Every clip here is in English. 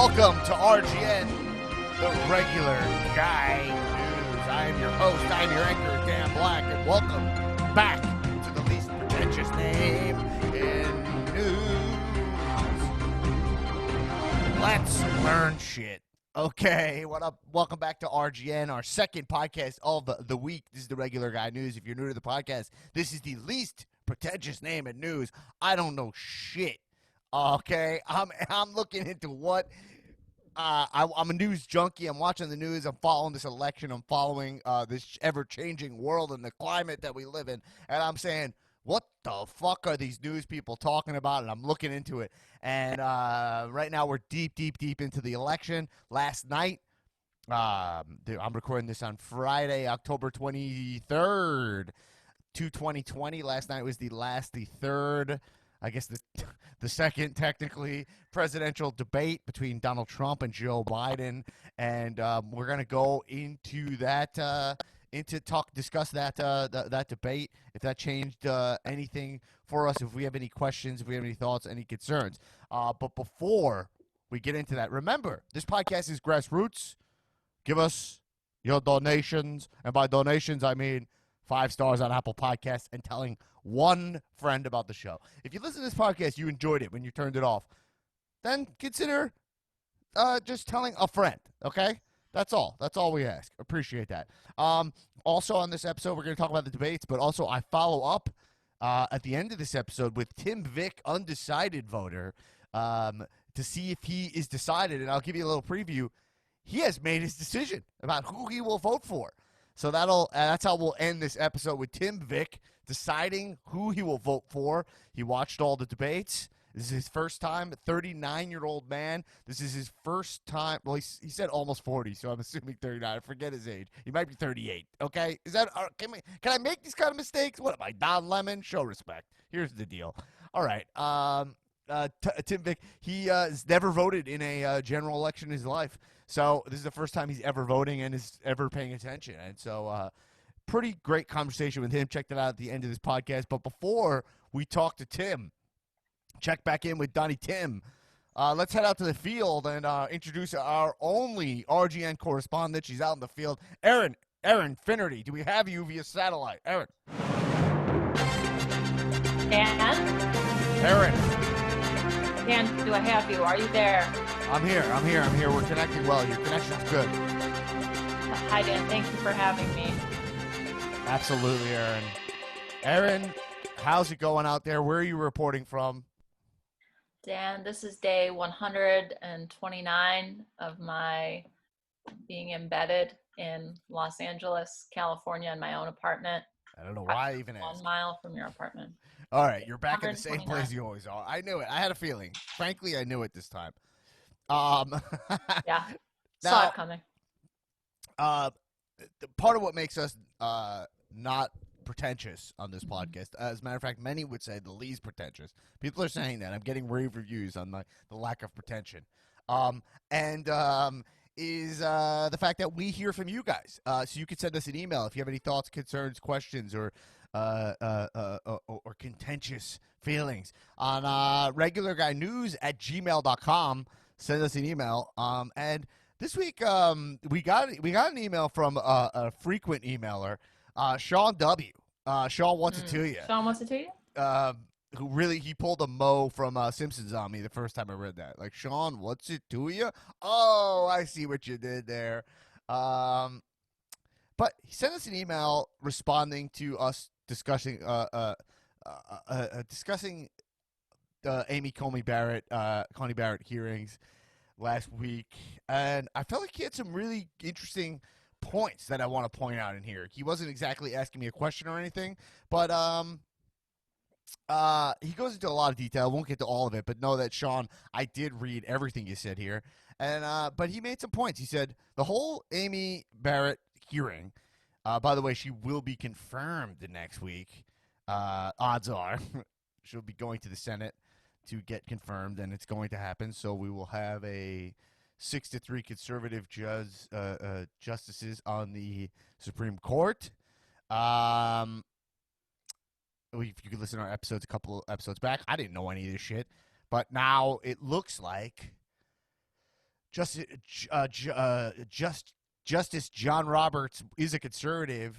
Welcome to RGN, the regular guy news. I am your host, I am your anchor, Dan Black, and welcome back to the least pretentious name in news. Let's learn shit. Okay, what up? Welcome back to RGN, our second podcast of the week. This is the regular guy news. If you're new to the podcast, this is the least pretentious name in news. I don't know shit. Okay, I'm looking into what I'm a news junkie. I'm watching the news. I'm following this election. I'm following this ever-changing world and the climate that we live in. And I'm saying, what the fuck are these news people talking about? And I'm looking into it. And right now we're deep into the election. Last night, I'm recording this on Friday, October 23rd, 2020. Last night was the third, I guess the second, technically, presidential debate between Donald Trump and Joe Biden, and we're gonna go into that, discuss that debate, if that changed anything for us, if we have any questions, if we have any thoughts, any concerns. But before we get into that, remember, this podcast is grassroots. Give us your donations, and by donations I mean 5 stars on Apple Podcasts and telling one friend about the show. If you listen to this podcast, you enjoyed it when you turned it off, then consider just telling a friend, okay? That's all. That's all we ask. Appreciate that. Also on this episode, we're going to talk about the debates, but also I follow up at the end of this episode with Tim Vick, Undecided voter, to see if he is decided, and I'll give you a little preview. He has made his decision about who he will vote for. So that's how we'll end this episode, with Tim Vick deciding who he will vote for. He watched all the debates. This is his first time, a 39-year-old man. This is his first time. Well, he said almost 40, so I'm assuming 39. I forget his age. He might be 38, okay? Is that can I make these kind of mistakes? What am I, Don Lemon? Show respect. Here's the deal. All right. Tim Vick, he has never voted in a general election in his life. So this is the first time he's ever voting and is ever paying attention. And so pretty great conversation with him. Check that out at the end of this podcast. But before we talk to Tim, check back in with Donnie Tim. Let's head out to the field and introduce our only RGN correspondent. She's out in the field. Erin Finnerty, do we have you via satellite? Erin. Erin. Dan, do I have you? Are you there? I'm here. We're connecting well. Your connection's good. Hi, Dan. Thank you for having me. Absolutely, Erin. Erin, how's it going out there? Where are you reporting from? Dan, this is day 129 of my being embedded in Los Angeles, California, in my own apartment. I don't know why I even asked. 1 mile from your apartment. All right, you're back in the same place you always are. I knew it. I had a feeling. Frankly, I knew it this time. Yeah, saw it coming. Part of what makes us not pretentious on this podcast, as a matter of fact, many would say the least pretentious. People are saying that. I'm getting rave reviews on the lack of pretension. Is the fact that we hear from you guys. So you can send us an email if you have any thoughts, concerns, questions, or contentious feelings on regularguynews@gmail.com. Send us an email. And this week we got an email from a frequent emailer, Sean W. Sean wants it to you. Sean wants it to you? He pulled a Mo from Simpsons on me the first time I read that. Like, Sean, what's it to you? Oh, I see what you did there. But he sent us an email responding to us discussing Amy Coney Barrett hearings last week, and I felt like he had some really interesting points that I want to point out in here. He wasn't exactly asking me a question or anything, but he goes into a lot of detail. I won't get to all of it, but know that, Sean, I did read everything you said here, and but he made some points. He said the whole Amy Barrett hearing, by the way, she will be confirmed the next week. Odds are she'll be going to the Senate to get confirmed, and it's going to happen. So we will have a 6-3 conservative justices on the Supreme Court. If you could listen to our episodes a couple episodes back, I didn't know any of this shit, but now it looks like Justice, Justice John Roberts is a conservative,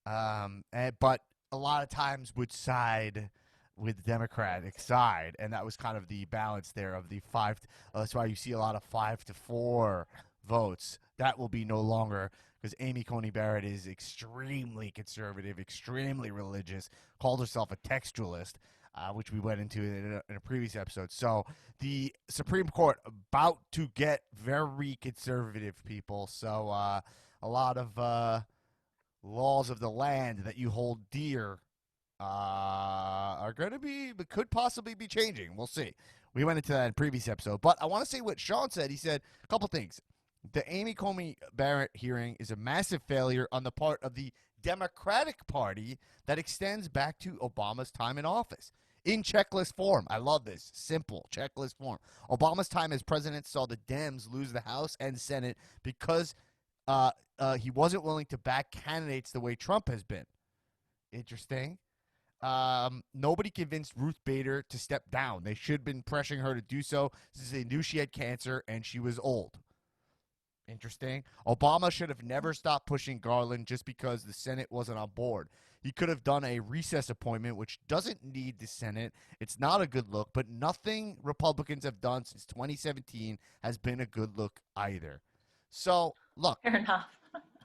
but a lot of times would side with the Democratic side, and that was kind of the balance there of the five. That's why you see a lot of 5-4 votes. That will be no longer because Amy Coney Barrett is extremely conservative, extremely religious, called herself a textualist, which we went into in a previous episode. So the Supreme Court about to get very conservative, people. So a lot of laws of the land that you hold dear are going to be, but could possibly be changing. We'll see. We went into that in a previous episode, but I want to say what Sean said. He said a couple things. The Amy Coney Barrett hearing is a massive failure on the part of the Democratic Party that extends back to Obama's time in office. In checklist form. I love this. Simple checklist form. Obama's time as president saw the Dems lose the House and Senate because he wasn't willing to back candidates the way Trump has been. Interesting. Nobody convinced Ruth Bader to step down. They should have been pressuring her to do so since they knew she had cancer and she was old. Interesting. Obama should have never stopped pushing Garland just because the Senate wasn't on board. He could have done a recess appointment, which doesn't need the Senate. It's not a good look, but nothing Republicans have done since 2017 has been a good look either. So, look. Fair enough.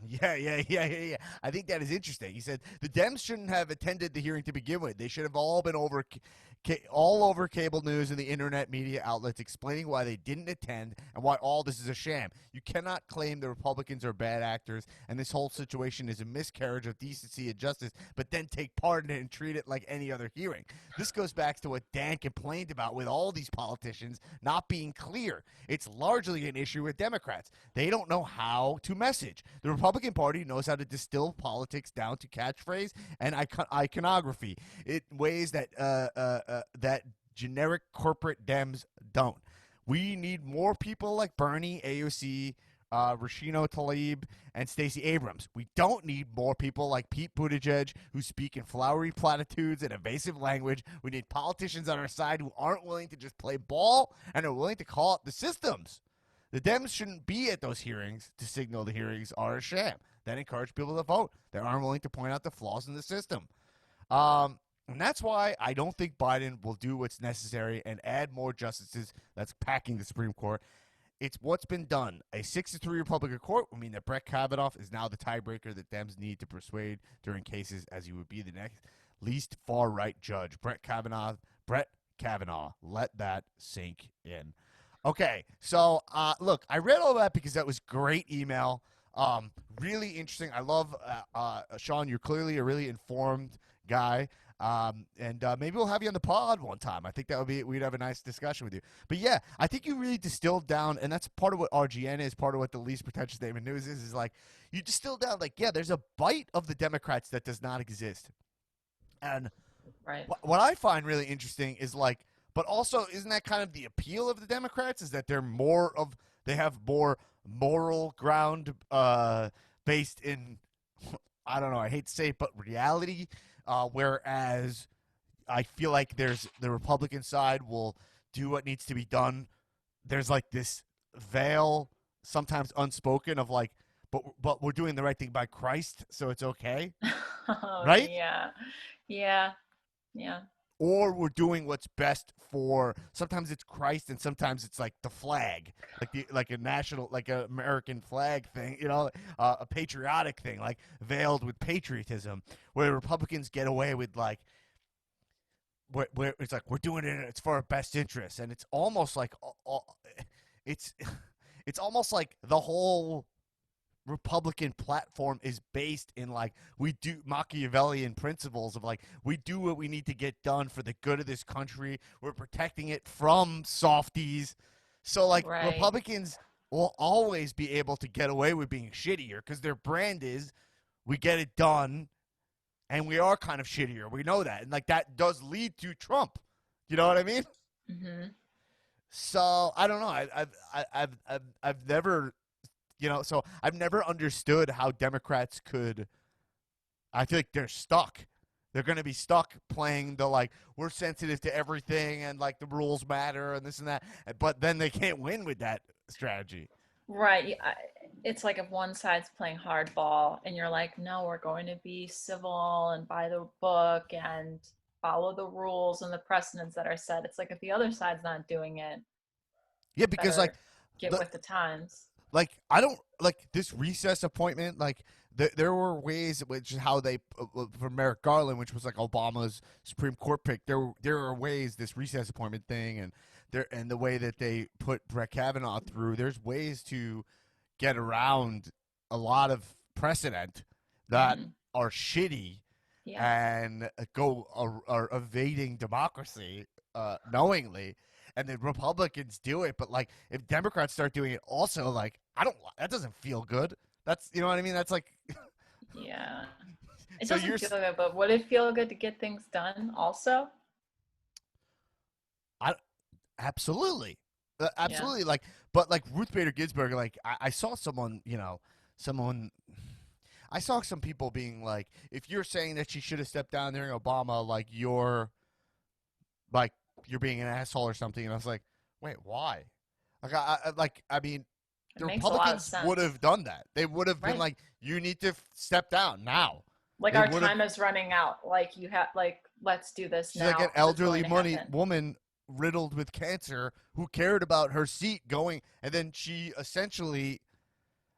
Yeah. I think that is interesting. He said the Dems shouldn't have attended the hearing to begin with. They should have all been all over cable news and the internet media outlets explaining why they didn't attend and why all this is a sham. You cannot claim the Republicans are bad actors and this whole situation is a miscarriage of decency and justice, but then take part in it and treat it like any other hearing. This goes back to what Dan complained about with all these politicians not being clear. It's largely an issue with Democrats. They don't know how to message. The Republican Party knows how to distill politics down to catchphrase and iconography in ways that that generic corporate Dems don't. We need more people like Bernie, AOC, Rashida Tlaib, and Stacey Abrams. We don't need more people like Pete Buttigieg who speak in flowery platitudes and evasive language. We need politicians on our side who aren't willing to just play ball and are willing to call out the systems. The Dems shouldn't be at those hearings to signal the hearings are a sham. That encourage people to vote. They aren't willing to point out the flaws in the system. And that's why I don't think Biden will do what's necessary and add more justices that's packing the Supreme Court. It's what's been done. A 6-3 Republican court would mean that Brett Kavanaugh is now the tiebreaker that Dems need to persuade during cases, as he would be the next least far-right judge. Brett Kavanaugh. Let that sink in. Okay, so look, I read all that because that was great email. Really interesting. I love, Sean, you're clearly a really informed guy. And maybe we'll have you on the pod one time. I think that would be, we'd have a nice discussion with you. But yeah, I think you really distilled down, and that's part of what RGN is, part of what the least pretentious name in news is like, you distill down, like, yeah, there's a bite of the Democrats that does not exist. And right. What I find really interesting is like, but also isn't that kind of the appeal of the Democrats is that they have more moral ground based in, I don't know, I hate to say it, but reality. Whereas I feel like there's the Republican side will do what needs to be done. There's like this veil, sometimes unspoken, of like, but we're doing the right thing by Christ, so it's okay, right? Yeah. Or we're doing what's best for. Sometimes it's Christ, and sometimes it's like the flag, like a national, like an American flag thing, a patriotic thing, like veiled with patriotism. Where Republicans get away with like, where it's like we're doing it, it's for our best interest, and it's almost like, it's almost like the whole Republican platform is based in like we do Machiavellian principles of like we do what we need to get done for the good of this country. We're protecting it from softies. So like right. Republicans will always be able to get away with being shittier because their brand is we get it done, and we are kind of shittier. We know that, and like that does lead to Trump. You know what I mean? Mm-hmm. So I don't know. I've never. So I've never understood how Democrats could. I feel like they're stuck. They're going to be stuck playing the like we're sensitive to everything and like the rules matter and this and that. But then they can't win with that strategy. Right. It's like if one side's playing hardball and you're like, no, we're going to be civil and by the book and follow the rules and the precedents that are set. It's like if the other side's not doing it, Yeah, because like better get the with the times. I don't like this recess appointment. Like there were ways, which is how they for Merrick Garland, which was like Obama's Supreme Court pick. There are ways this recess appointment thing, and the way that they put Brett Kavanaugh through. There's ways to get around a lot of precedent that Hmm. are shitty Yeah. and are evading democracy knowingly. And the Republicans do it, but like if Democrats start doing it, also like I don't. That doesn't feel good. That's you know what I mean. That's like Yeah. It so doesn't feel good, but would it feel good to get things done also? I absolutely, Yeah. absolutely like, but like Ruth Bader Ginsburg, like I saw someone, someone. I saw some people being like, if you're saying that she should have stepped down during Obama, like you're being an asshole or something, and I was like, wait, why? I mean, It the makes a lot of Republicans would sense. have done that. They would have been Right. like, you need to step down now. Like They our would have. time is running out. Like you have like let's do this She's like now an because it's elderly going to happen. woman riddled with cancer who cared about her seat going, and then she essentially,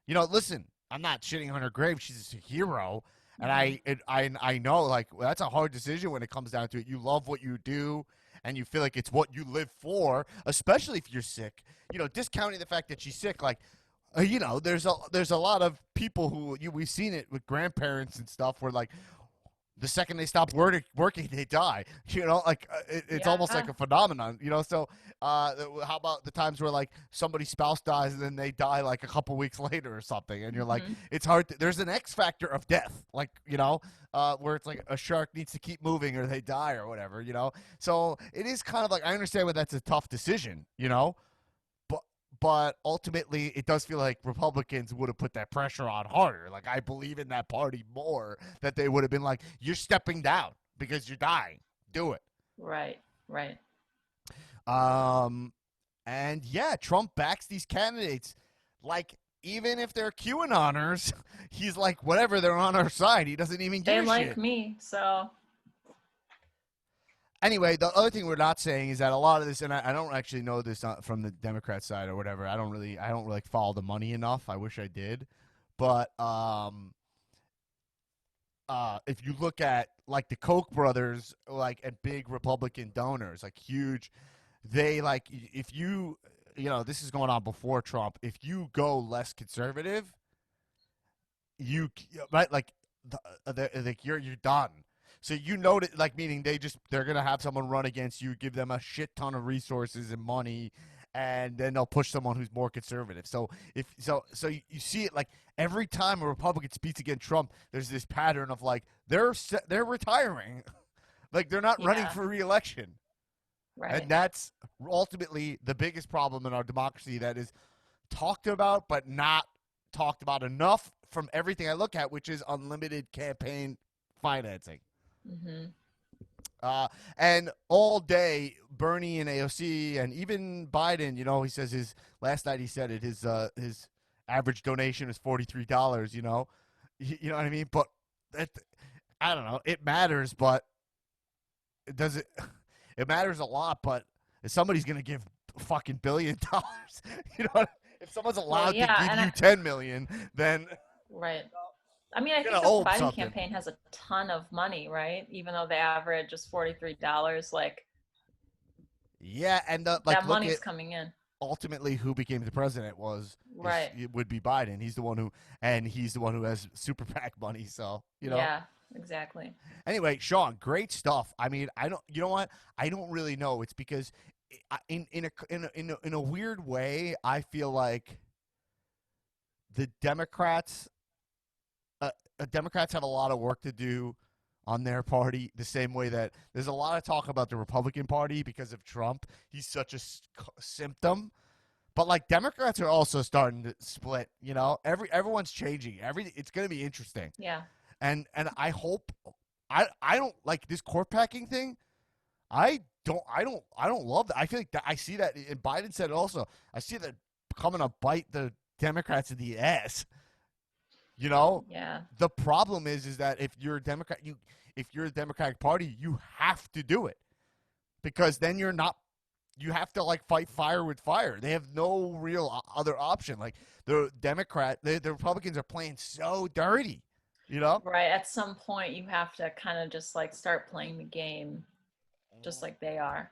listen, I'm not shitting on her grave. She's a hero, and Hmm. I know like that's a hard decision when it comes down to it. You love what you do, and you feel like it's what you live for, especially if you're sick. Discounting the fact that she's sick, like there's a lot of people who we've seen it with grandparents and stuff where like the second they stop working, they die. It's almost like Yeah. a phenomenon. So how about the times where like somebody's spouse dies and then they die like a couple weeks later or something, and you're like, Hmm. it's hard. There's an X factor of death, like where it's like a shark needs to keep moving or they die or whatever. So it is kind of like I understand why that's a tough decision. But ultimately, it does feel like Republicans would have put that pressure on harder. Like I believe in that party more that they would have been like, "You're stepping down because you're dying. Do it." Right. Right. Um, and yeah, Trump backs these candidates. Like even if they're QAnoners, he's like, whatever, they're on our side. He doesn't even give They a like shit. me, so Anyway, the other thing we're not saying is that a lot of this, and I don't actually know this from the Democrat side or whatever. I don't really follow the money enough. I wish I did, but if you look at like the Koch brothers, like and big Republican donors, like huge, they like if this is going on before Trump. If you go less conservative, you right like you're done. So like meaning they're gonna have someone run against you, give them a shit ton of resources and money, and then they'll push someone who's more conservative. So you see it like every time a Republican speaks against Trump, there's this pattern of like they're retiring, like they're not running yeah, for reelection, and right. that's ultimately the biggest problem in our democracy that is talked about but not talked about enough from everything I look at, which is unlimited campaign financing. Hmm. And all day, Bernie and AOC and even Biden, he says his last night he said it his average donation is $43. You know what I mean? But it, I don't know. It matters, but does it? It matters a lot, but if somebody's gonna give fucking $1 billion, if someone's Well, allowed to yeah, give and you 10 million, then right. I mean, I you're think gonna the owe them Biden something. campaign has a ton of money, right? Even though the average is $43, like Yeah, and like that look money's at coming in. ultimately who became the president Right. it would be Biden. He's the one who has super PAC money. So Yeah, exactly. Anyway, Sean, great stuff. I mean, I don't. You know what? I don't really know. It's because in a weird way, I feel like the Democrats have a lot of work to do on their party, the same way that there's a lot of talk about the Republican Party because of Trump. He's such a symptom. But like Democrats are also starting to split. Everyone's changing. It's going to be interesting. Yeah. And I hope I don't like this court packing thing. I don't love that. I feel like I see that, and Biden said it also. I see that coming to bite the Democrats in the ass. You know, Yeah. the problem is that if you're a Democrat, if you're a Democratic Party, you have to do it because then you're not. You have to like fight fire with fire. They have no real other option. Like the the Republicans are playing so dirty. You know, Right. At some point, you have to kind of just like start playing the game just like they are.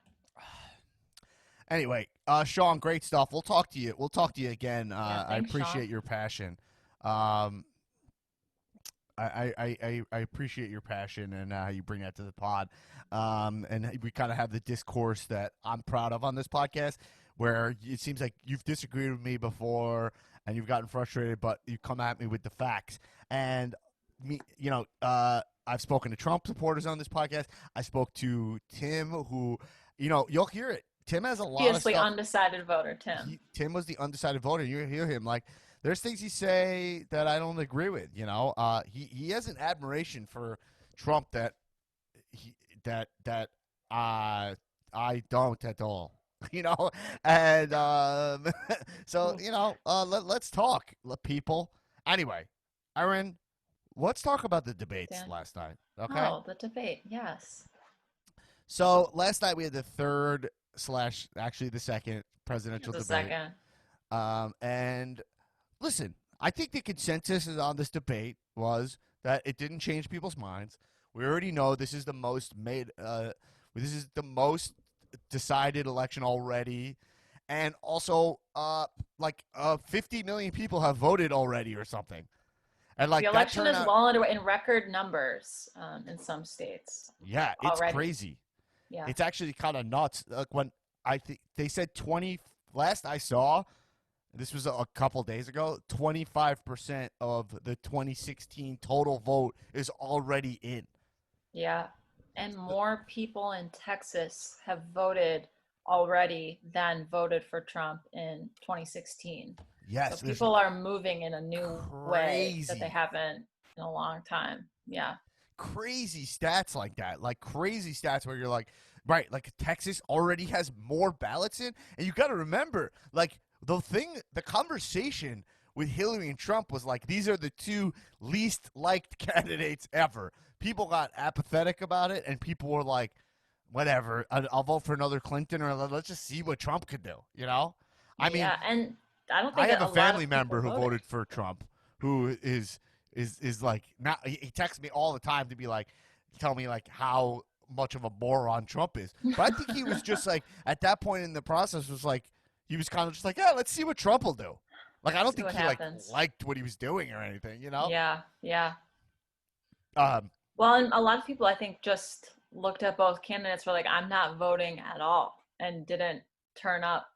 Anyway, Sean, great stuff. We'll talk to you. We'll talk to you again. Yeah. I Thanks, Sean. appreciate your passion. Um, I appreciate your passion and how you bring that to the pod. And we kind of have the discourse that I'm proud of on this podcast, where it seems like you've disagreed with me before and you've gotten frustrated, but you come at me with the facts. And me, I've spoken to Trump supporters on this podcast. I spoke to Tim, who, you'll hear it. Tim has a lot of Fiercely stuff. undecided voter, Tim. Tim was the undecided voter. You hear him like there's things he say that I don't agree with. He has an admiration for Trump that I don't at all. And so let's talk, people. Anyway, Erin, let's talk about the debates last night. Okay. Oh, the debate. Yes. So last night we had the third / actually the second presidential The debate. second. And listen, I think the consensus on this debate was that it didn't change people's minds. We already know this is the most decided election already, and also 50 million people have voted already or something. And like the election is turnout, well underway in record numbers in some states. Yeah, it's already. crazy. Yeah. It's actually kind of nuts. Like when I think they said 20. Last I saw, this was a couple days ago. 25% of the 2016 total vote is already in. Yeah, and more people in Texas have voted already than voted for Trump in 2016. Yes, so people are moving in a new way that crazy. they haven't in a long time. Yeah. Crazy stats like that, like crazy stats where you're like, right, like Texas already has more ballots in, and you got to remember, like the conversation with Hillary and Trump was like, these are the two least liked candidates ever. People got apathetic about it, and people were like, whatever, I'll vote for another Clinton, or let's just see what Trump could do. I mean, and I don't think I have a family lot of member who voted. voted for Trump, who is like, now he texts me all the time to be like, tell me like how much of a moron Trump is. But I think he was just like, at that point in the process was like, he was kind of just like, yeah, let's see what Trump will do. Like, I don't think he liked what he was doing or anything, Yeah. Um, Well, and a lot of people I think just looked at both candidates were like, I'm not voting at all, and didn't turn up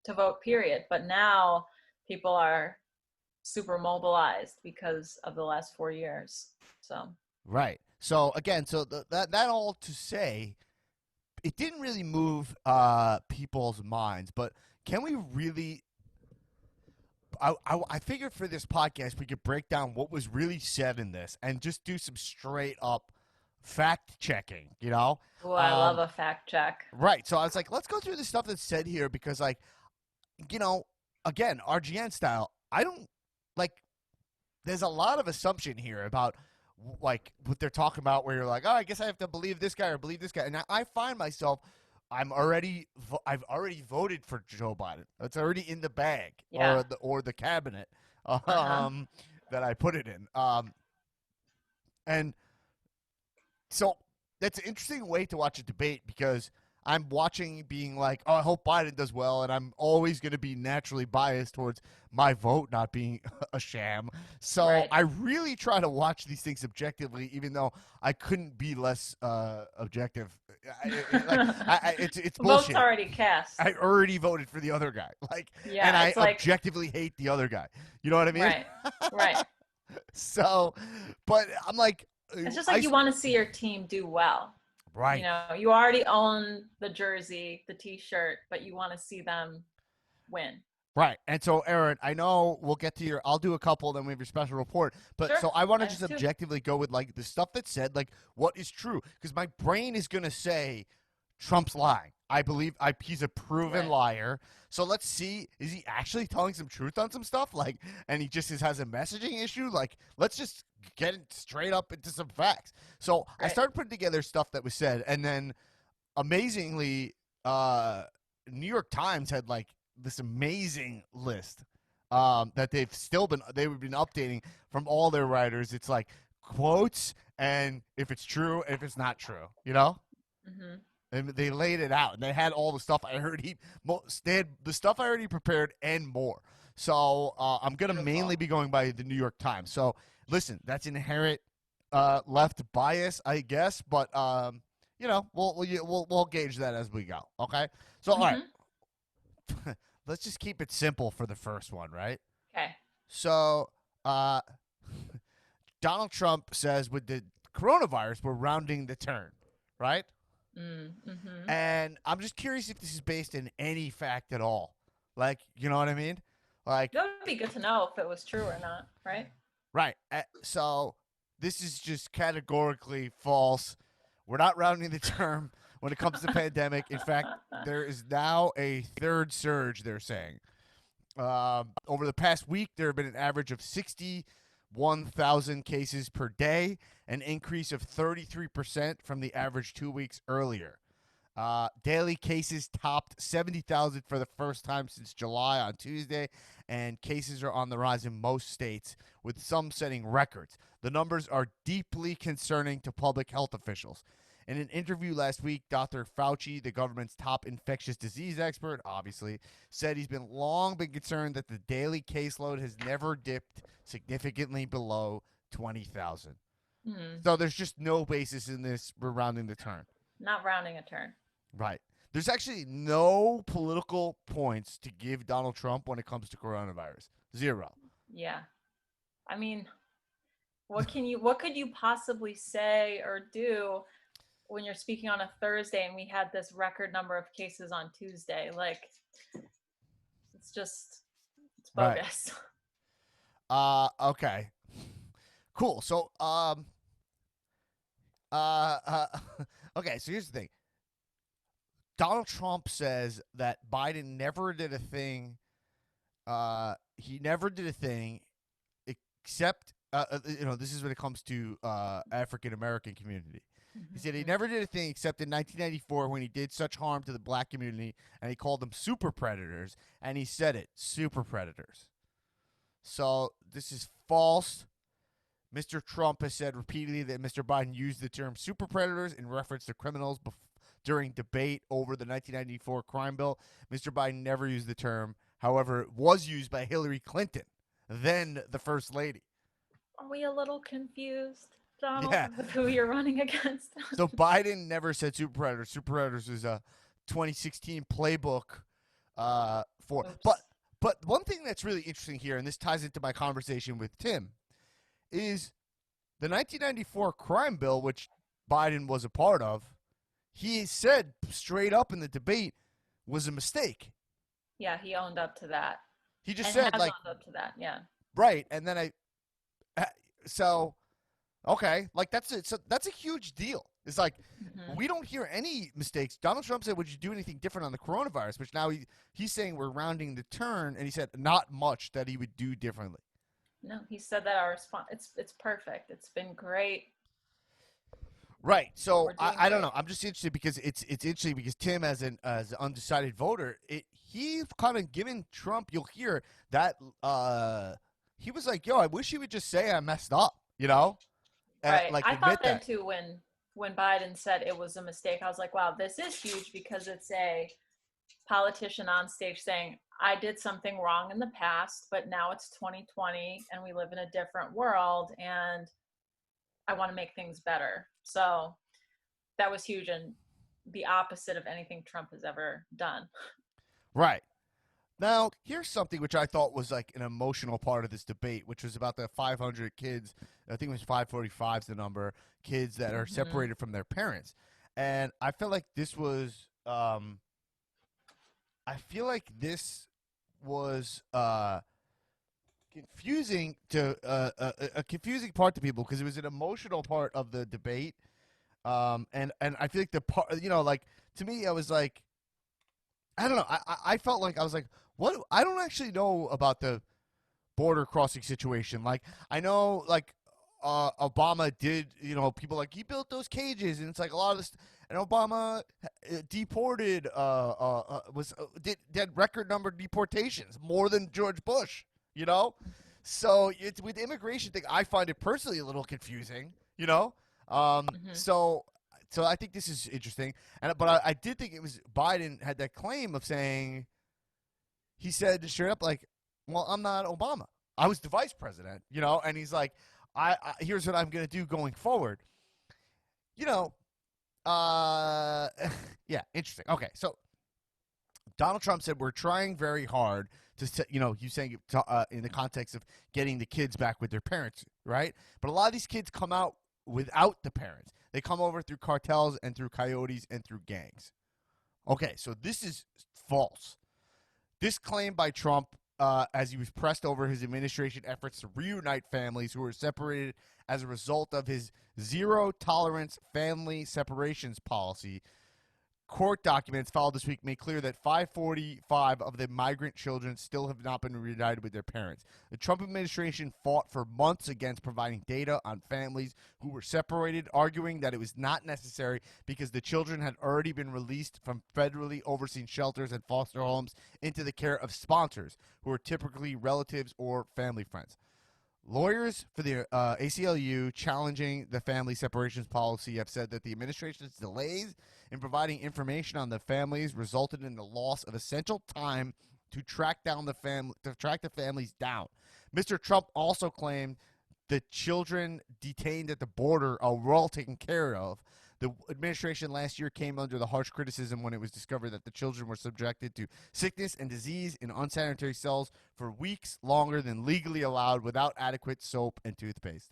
to vote, period. But now people are super mobilized because of the last 4 years. So right. So again, that all to say, it didn't really move people's minds, but can we really? I figured for this podcast we could break down what was really said in this and just do some straight up fact checking. Oh, I love a fact check. Right. So I was like, let's go through the stuff that's said here because, like, again, RGN style. I don't like. There's a lot of assumption here about like what they're talking about, where you're like, oh, I guess I have to believe this guy or believe this guy, and I find myself. I've already voted for Joe Biden. It's already in the bag, Yeah. or the cabinet that I put it in. And so that's an interesting way to watch a debate because I'm watching being like, oh, I hope Biden does well, and I'm always going to be naturally biased towards my vote not being a sham. So Right. I really try to watch these things objectively, even though I couldn't be less objective. It's bullshit. Vote's already cast. I already voted for the other guy, Yeah, and I it's like- objectively hate the other guy. You know what I mean? Right. So, but I'm like, It's just like you want to see your team do well. right. You already own the jersey, the T-shirt, but you want to see them win. Right. And so, Erin, I know we'll get to I'll do a couple, then we have your special report. But Sure. so I want to I just do too. objectively go with like the stuff that's said, like what is true. Because my brain is going to say Trump's lying. I believe he's a proven Right. liar. So let's see, is he actually telling some truth on some stuff? Like, and he just has a messaging issue? Like, let's just get it straight up into some facts. So I Right. started putting together stuff that was said, and then amazingly, New York Times had like this amazing list that they've been updating from all their writers. It's like quotes and if it's true, if it's not true, you know. Hmm. And they laid it out, and they had all the stuff I heard. They had the stuff I already prepared and more. So I'm gonna mainly Beautiful. be going by the New York Times. So listen, that's inherent left bias, I guess, but we'll gauge that as we go. Okay. So all right, Hmm. let's just keep it simple for the first one, right? Okay. So uh, Donald Trump says with the coronavirus, we're rounding the turn, right? Mm-hmm. And I'm just curious if this is based in any fact at all. Like, you know what I mean? Like, That would be good to know if it was true or not, right? right. So this is just categorically false. We're not rounding the term when it comes to pandemic. In fact, there is now a third surge, they're saying. Over the past week, there have been an average of 61,000 cases per day, an increase of 33% from the average 2 weeks earlier. Daily cases topped 70,000 for the first time since July on Tuesday, and cases are on the rise in most states, with some setting records. The numbers are deeply concerning to public health officials. In an interview last week, Dr. Fauci, the government's top infectious disease expert, obviously, said he's long been concerned that the daily caseload has never dipped significantly below 20,000. Hmm. So there's just no basis in this. We're rounding the turn. Not rounding a turn. Right. There's actually no political points to give Donald Trump when it comes to coronavirus. Zero. Yeah. I mean, what could you possibly say or do when you're speaking on a Thursday and we had this record number of cases on Tuesday? Like, it's Right. bogus. Okay. Cool. So uh, uh okay, so here's the thing. Donald Trump says that Biden never did a thing he never did a thing except this is when it comes to African American community. He said he Hmm. never did a thing except in 1994 when he did such harm to the black community, and he called them super predators, and he said it, super predators. So this is false. Mr. Trump has said repeatedly that Mr. Biden used the term super predators in reference to criminals during debate over the 1994 crime bill. Mr. Biden never used the term. However, it was used by Hillary Clinton, then the First Lady. Are we a little confused, Donald, Yeah. with who you're running against? So Biden never said super predators. Super predators is a 2016 playbook for. But Oops. but one thing that's really interesting here, and this ties into my conversation with Tim, is the 1994 crime bill, which Biden was a part of. He said straight up in the debate was a mistake. Yeah, he owned up to that He just and said has like owned up to that. Yeah. right, and then so okay, like that's it. So that's a huge deal. It's like Hmm. we don't hear any mistakes. Donald Trump said, "Would you do anything different on the coronavirus?" Which now he's saying we're rounding the turn, and he said not much that he would do differently. No, he said that our response it's perfect. It's been great. Right. So We're doing I don't great. know. I'm just interested because it's interesting because Tim, as an undecided voter, he's kind of given Trump. You'll hear that he was like, "Yo, I wish he would just say I messed up," Right. like I thought admit then that. too when Biden said it was a mistake, I was like, wow, this is huge because it's a politician on stage saying, I did something wrong in the past, but now it's 2020 and we live in a different world and I want to make things better. So that was huge and the opposite of anything Trump has ever done. Right. Now, here's something which I thought was like an emotional part of this debate, which was about the 500 kids. I think it was 545 is the number, kids that are Hmm. separated from their parents. And I felt like this was I feel like this was confusing to a confusing part to people because it was an emotional part of the debate. And I feel like the part, like to me, I was like, I don't know. I felt like I was like, what? I don't actually know about the border crossing situation. Like I know, like Obama did. People like he built those cages, and it's like a lot of this. And Obama deported was did record number of deportations, more than George Bush. You know, so it's with the immigration thing. I find it personally a little confusing. Hmm. So I think this is interesting. But I did think it was Biden had that claim of saying he said straight up like, well, I'm not Obama. I was the vice president, and he's like, I here's what I'm going to do going forward. You know, uh, yeah, interesting. Okay, so Donald Trump said we're trying very hard to, he's saying in the context of getting the kids back with their parents, right? But a lot of these kids come out without the parents. They come over through cartels and through coyotes and through gangs. Okay, so this is false. This claim by Trump, as he was pressed over his administration efforts to reunite families who were separated as a result of his zero tolerance family separations policy, court documents filed this week made clear that 545 of the migrant children still have not been reunited with their parents. The Trump administration fought for months against providing data on families who were separated, arguing that it was not necessary because the children had already been released from federally overseen shelters and foster homes into the care of sponsors, who are typically relatives or family friends. Lawyers for the ACLU challenging the family separations policy have said that the administration's delays in providing information on the families resulted in the loss of essential time to track the families down. Mr. Trump also claimed the children detained at the border are well taken care of. The administration last year came under the harsh criticism when it was discovered that the children were subjected to sickness and disease in unsanitary cells for weeks longer than legally allowed without adequate soap and toothpaste.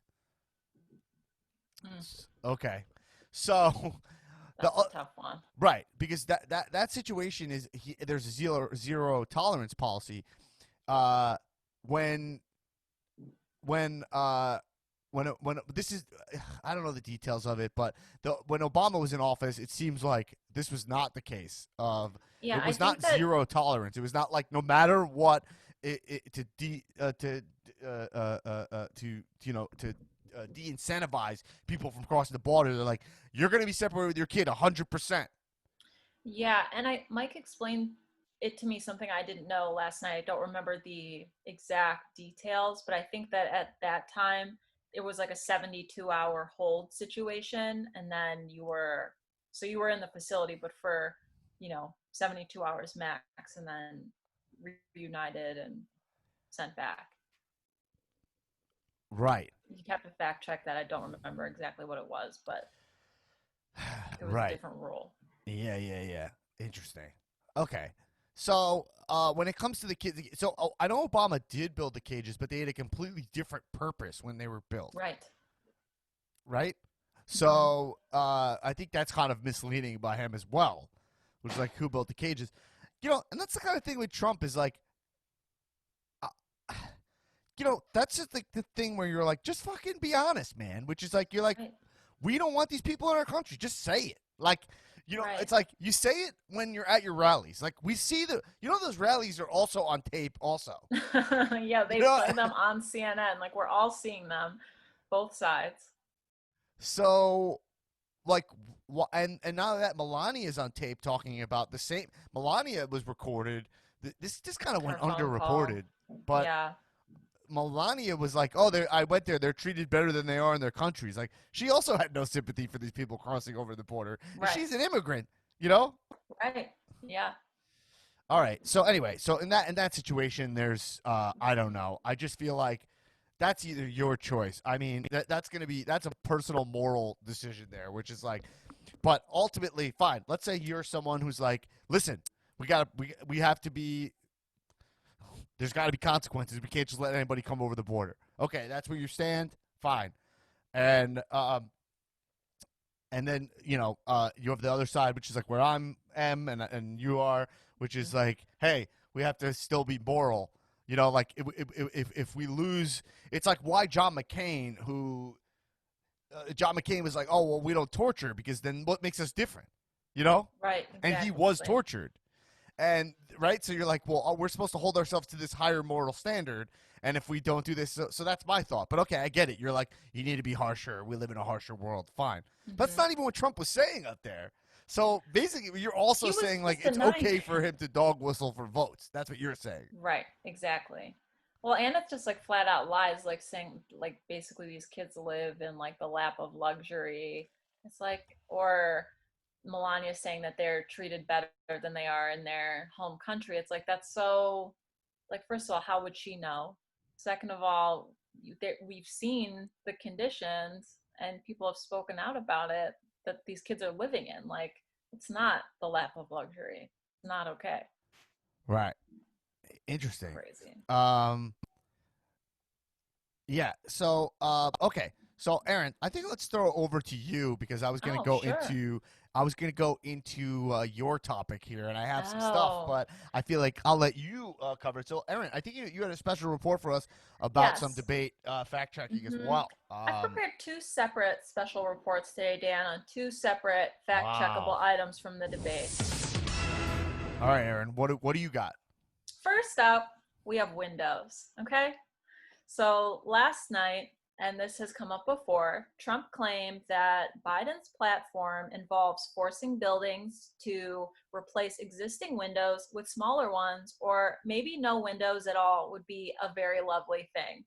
Mm, Okay. So the that's a tough one. right, because that situation is there's a zero tolerance policy uh when when this is I don't know the details of it, but when Obama was in office, it seems like this was not the case. Yeah, It I was think not that. zero tolerance. It was not like no matter what to de-incentivize people from crossing the border. They're like, you're going to be separated with your kid 100%. Yeah, and Mike explained it to me, something I didn't know last night. I don't remember the exact details, but I think that at that time it was like a 72-hour hold situation, and then you were in the facility, but for 72 hours max, and then reunited and sent back. Right. You have to fact check that. I don't remember exactly what it was, but it was a Right. different rule. Yeah. Interesting. Okay. So when it comes to the kids, so I know Obama did build the cages, but they had a completely different purpose when they were built, Right. right? Hmm. So I think that's kind of misleading by him as well, which is like who built the cages, and that's the kind of thing with Trump is like, uh, that's just like the thing where you're like, just fucking be honest, man. Which is like you're like, Right. we don't want these people in our country. Just say it. Like, Right. it's like you say it when you're at your rallies. Like we see those rallies are also on tape. Also, Yeah, you they know. play them on CNN. Like we're all seeing them, both sides. So like, and now that Melania is on tape talking about the same, Melania was recorded. This just kind of went Her phone underreported, call. but Yeah. Melania was like, "Oh, I went there. They're treated better than they are in their countries." Like she also had no sympathy for these people crossing over the border, and Right. she's an immigrant. You know. Right. Yeah. All right. So anyway, so in that situation, there's I don't know. I just feel like that's either your choice. I mean, that's a personal moral decision there, which is like, but ultimately, fine. Let's say you're someone who's like, listen, we have to be. There's got to be consequences. We can't just let anybody come over the border. Okay, that's where you stand. Fine. And then you have the other side, which is like where and you are, which is like, hey, we have to still be moral. Like if we lose, it's like why John McCain, who John McCain was like, oh, well, we don't torture because then what makes us different? You know? Right. And he was Exactly. tortured. And right, so you're like, well, we're supposed to hold ourselves to this higher moral standard, and if we don't do this, so that's my thought. But okay, I get it. You're like, you need to be harsher. We live in a harsher world. Fine. That's Hmm. not even what Trump was saying up there. So basically, you're also He was saying like just it's denying okay it. for him to dog whistle for votes. That's what you're saying. Right, exactly. Well, and it's just like flat out lies, like saying like basically these kids live in like the lap of luxury. It's like, or Melania saying that they're treated better than they are in their home country. It's like that's so like first of all, how would she know? Second of all, we've seen the conditions and people have spoken out about it that these kids are living in. Like it's not the lap of luxury. It's not okay. Right. Interesting. Crazy. Um, Yeah. So, okay. So, Erin, I think let's throw it over to you because Oh, sure. I was gonna go into your topic here, and I have some stuff, Oh, but I feel like I'll let you cover it. So, Erin, I think you had a special report for us about some yes. debate fact checking as Hmm. well. I prepared two separate special reports today, Dan, on two separate fact checkable Wow. items from the debate. All right, Erin, what do you got? First up, we have Windows. Okay. So last night, and this has come up before, Trump claimed that Biden's platform involves forcing buildings to replace existing windows with smaller ones, or maybe no windows at all would be a very lovely thing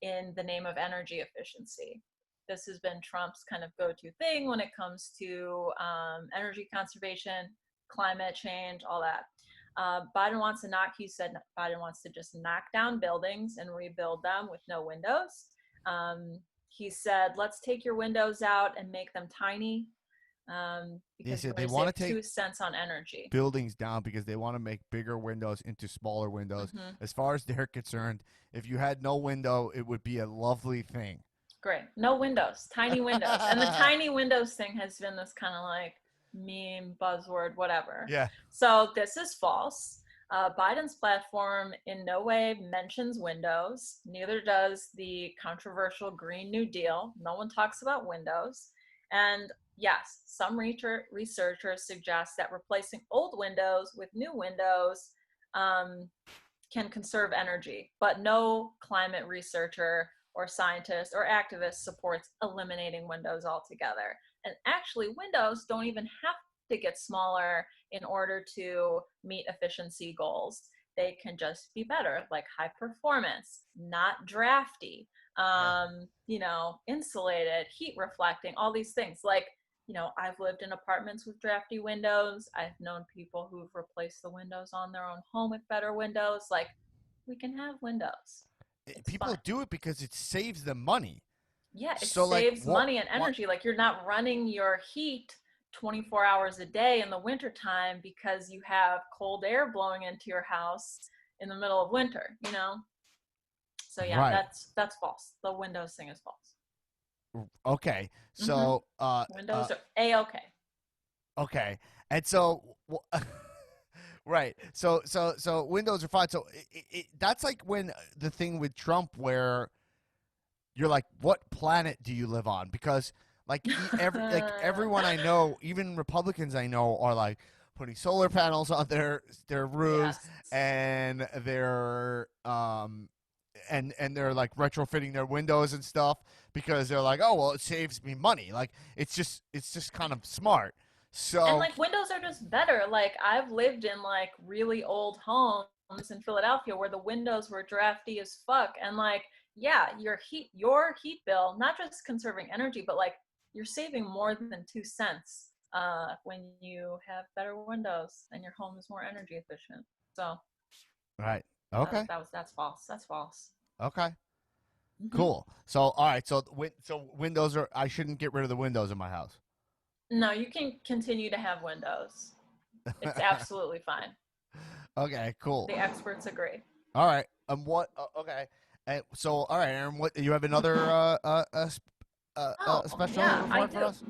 in the name of energy efficiency. This has been Trump's kind of go to thing when it comes to energy conservation, climate change, all that. Biden wants to knock, he said Biden wants to just knock down buildings and rebuild them with no windows. He said, let's take your windows out and make them tiny They because we're said going they to want save to take 2 cents on energy. buildings down because they want to make bigger windows into smaller windows. Hmm. As far as they're concerned, if you had no window, it would be a lovely thing. Great. No windows, tiny windows. And the tiny windows thing has been this kind of like meme, buzzword, whatever. Yeah. So this is false. Biden's platform in no way mentions windows. Neither does the controversial Green New Deal. No one talks about windows. And yes, some researchers suggest that replacing old windows with new windows um, can conserve energy, but no climate researcher or scientist or activist supports eliminating windows altogether. And actually, windows don't even have to get smaller in order to meet efficiency goals. They can just be better, like high performance, not drafty, Yeah. insulated, heat reflecting, all these things. Like, I've lived in apartments with drafty windows. I've known people who've replaced the windows on their own home with better windows. Like, we can have windows. It's People fine. do it because it saves them money. Yeah, it So like saves money and what energy. Like, you're not running your heat 24 hours a day in the wintertime because you have cold air blowing into your house in the middle of winter. So yeah, right. that's false. The Windows thing is false. Okay. Hmm. So Windows are a-okay. okay. And so right. So windows are fine. So that's like when the thing with Trump where you're like, what planet do you live on? Because everyone I know, even Republicans I know, are like putting solar panels on their roofs, Yes. and they're like retrofitting their windows and stuff because they're like, oh well, it saves me money. Like it's just kind of smart. And So like windows are just better. Like I've lived in like really old homes in Philadelphia where the windows were drafty as fuck. And like, yeah, your heat bill, not just conserving energy, but like you're saving more than 2 cents when you have better windows and your home is more energy efficient. So right, that, okay, that was that's false. That's false. okay, Hmm. cool. So all right, so windows are I shouldn't get rid of the windows in my house. No, you can continue to have windows. It's absolutely fine. Okay, cool. The experts agree. All right. What? Okay. So, all right, Aaron. What? You have another Oh, special yeah, I report for do. us?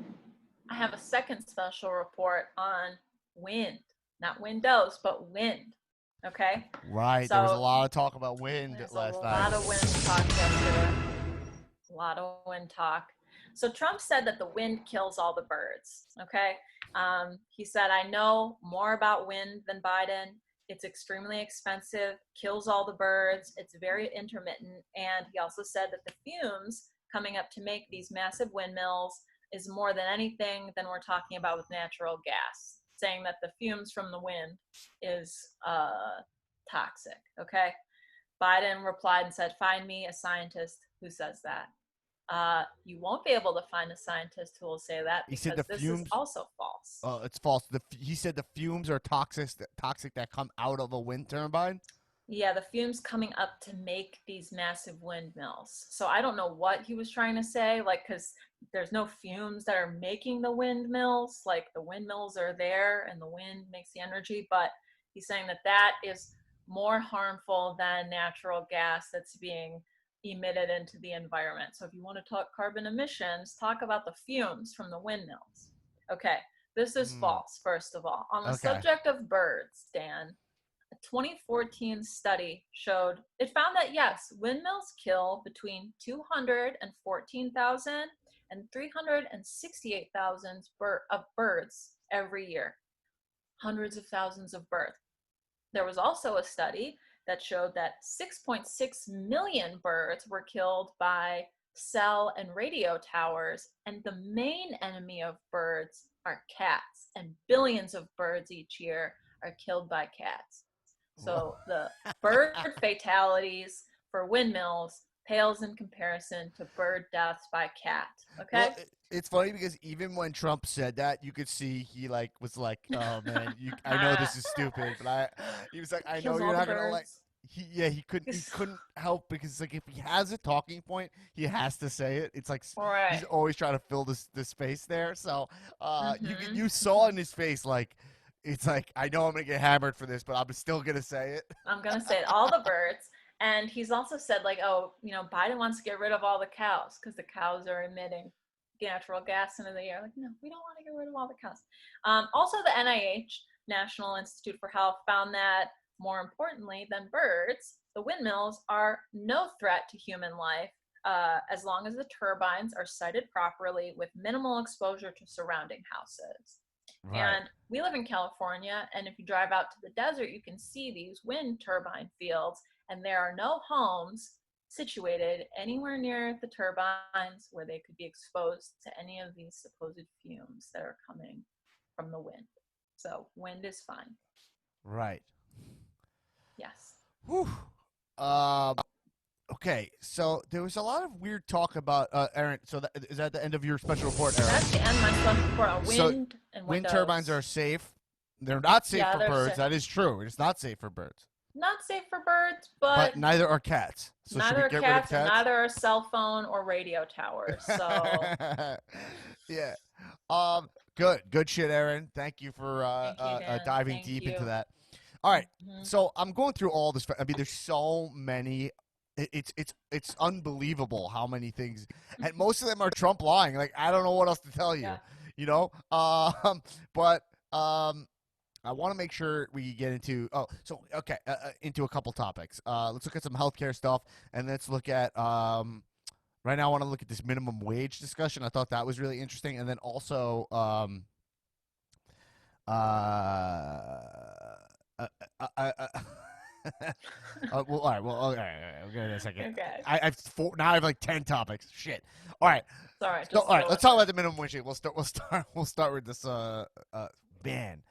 I have a second special report on wind, not windows, but wind. Okay. Right. There was a So lot of talk about wind there's a last night. lot of wind talk yesterday. A lot of wind talk. So Trump said that the wind kills all the birds. Okay. He said, I know more about wind than Biden. It's extremely expensive, kills all the birds. It's very intermittent. And he also said that the fumes coming up to make these massive windmills is more than anything than we're talking about with natural gas, saying that the fumes from the wind is toxic. Okay. Biden replied and said, find me a scientist who says that. You won't be able to find a scientist who will say that He said the because this is fumes. also false. It's false. He said the fumes are toxic that come out of a wind turbine. Yeah, the fumes coming up to make these massive windmills. So I don't know what he was trying to say, like, because there's no fumes that are making the windmills. Like, the windmills are there and the wind makes the energy, but he's saying that that is more harmful than natural gas that's being emitted into the environment. So if you want to talk carbon emissions, talk about the fumes from the windmills. Okay, this is false, first of all. On the Okay. subject of birds, Dan, a 2014 study found that yes, windmills kill between 214,000 and 368,000 of birds every year. Hundreds of thousands of birds. There was also a study that showed that 6.6 million birds were killed by cell and radio towers, and the main enemy of birds are cats, and billions of birds each year are killed by cats. So the bird fatalities for windmills pales in comparison to bird deaths by cat. Okay. Well, it's funny because even when Trump said that, you could see he was like, "Oh man, I know this is stupid," but he was like, "I know you're not gonna like." He couldn't help because it's like if he has a talking point, he has to say it. It's like right. He's always trying to fill this space there. So Mm-hmm. you saw in his face like it's like I know I'm gonna get hammered for this, but I'm still gonna say it. I'm gonna say it, all the birds. And he's also said, like, oh, Biden wants to get rid of all the cows because the cows are emitting natural gas into the air. Like, no, we don't want to get rid of all the cows. Also, the NIH, National Institute for Health, found that more importantly than birds, the windmills are no threat to human life as long as the turbines are sited properly with minimal exposure to surrounding houses. Right. And we live in California, and if you drive out to the desert, you can see these wind turbine fields, and there are no homes situated anywhere near the turbines where they could be exposed to any of these supposed fumes that are coming from the wind. So wind is fine. Right. Yes. Whew. Okay, so there was a lot of weird talk about Erin. So is that the end of your special report, Erin? That's the end of my special report on wind and wind windows. turbines are safe. They're not safe for birds. Safe. That is true. It's not safe for birds. Not safe for birds, but neither are cats. So neither are cats, cats, and neither are cell phone or radio towers. So yeah. Good shit, Erin. Thank you for diving deep into that. All right. Mm-hmm. So I'm going through all this. I mean, there's so many. It's unbelievable how many things, and most of them are Trump lying. Like I don't know what else to tell you. Yeah. But I want to make sure we get into into a couple topics. Let's look at some healthcare stuff, and let's look at right now I want to look at this minimum wage discussion. I thought that was really interesting, and then also well, all right. Well, okay. In a second. Okay. I have now. I have like 10 topics. Shit. All right. All right. So, all right. Let's talk about the minimum wage. We'll start with this. Man.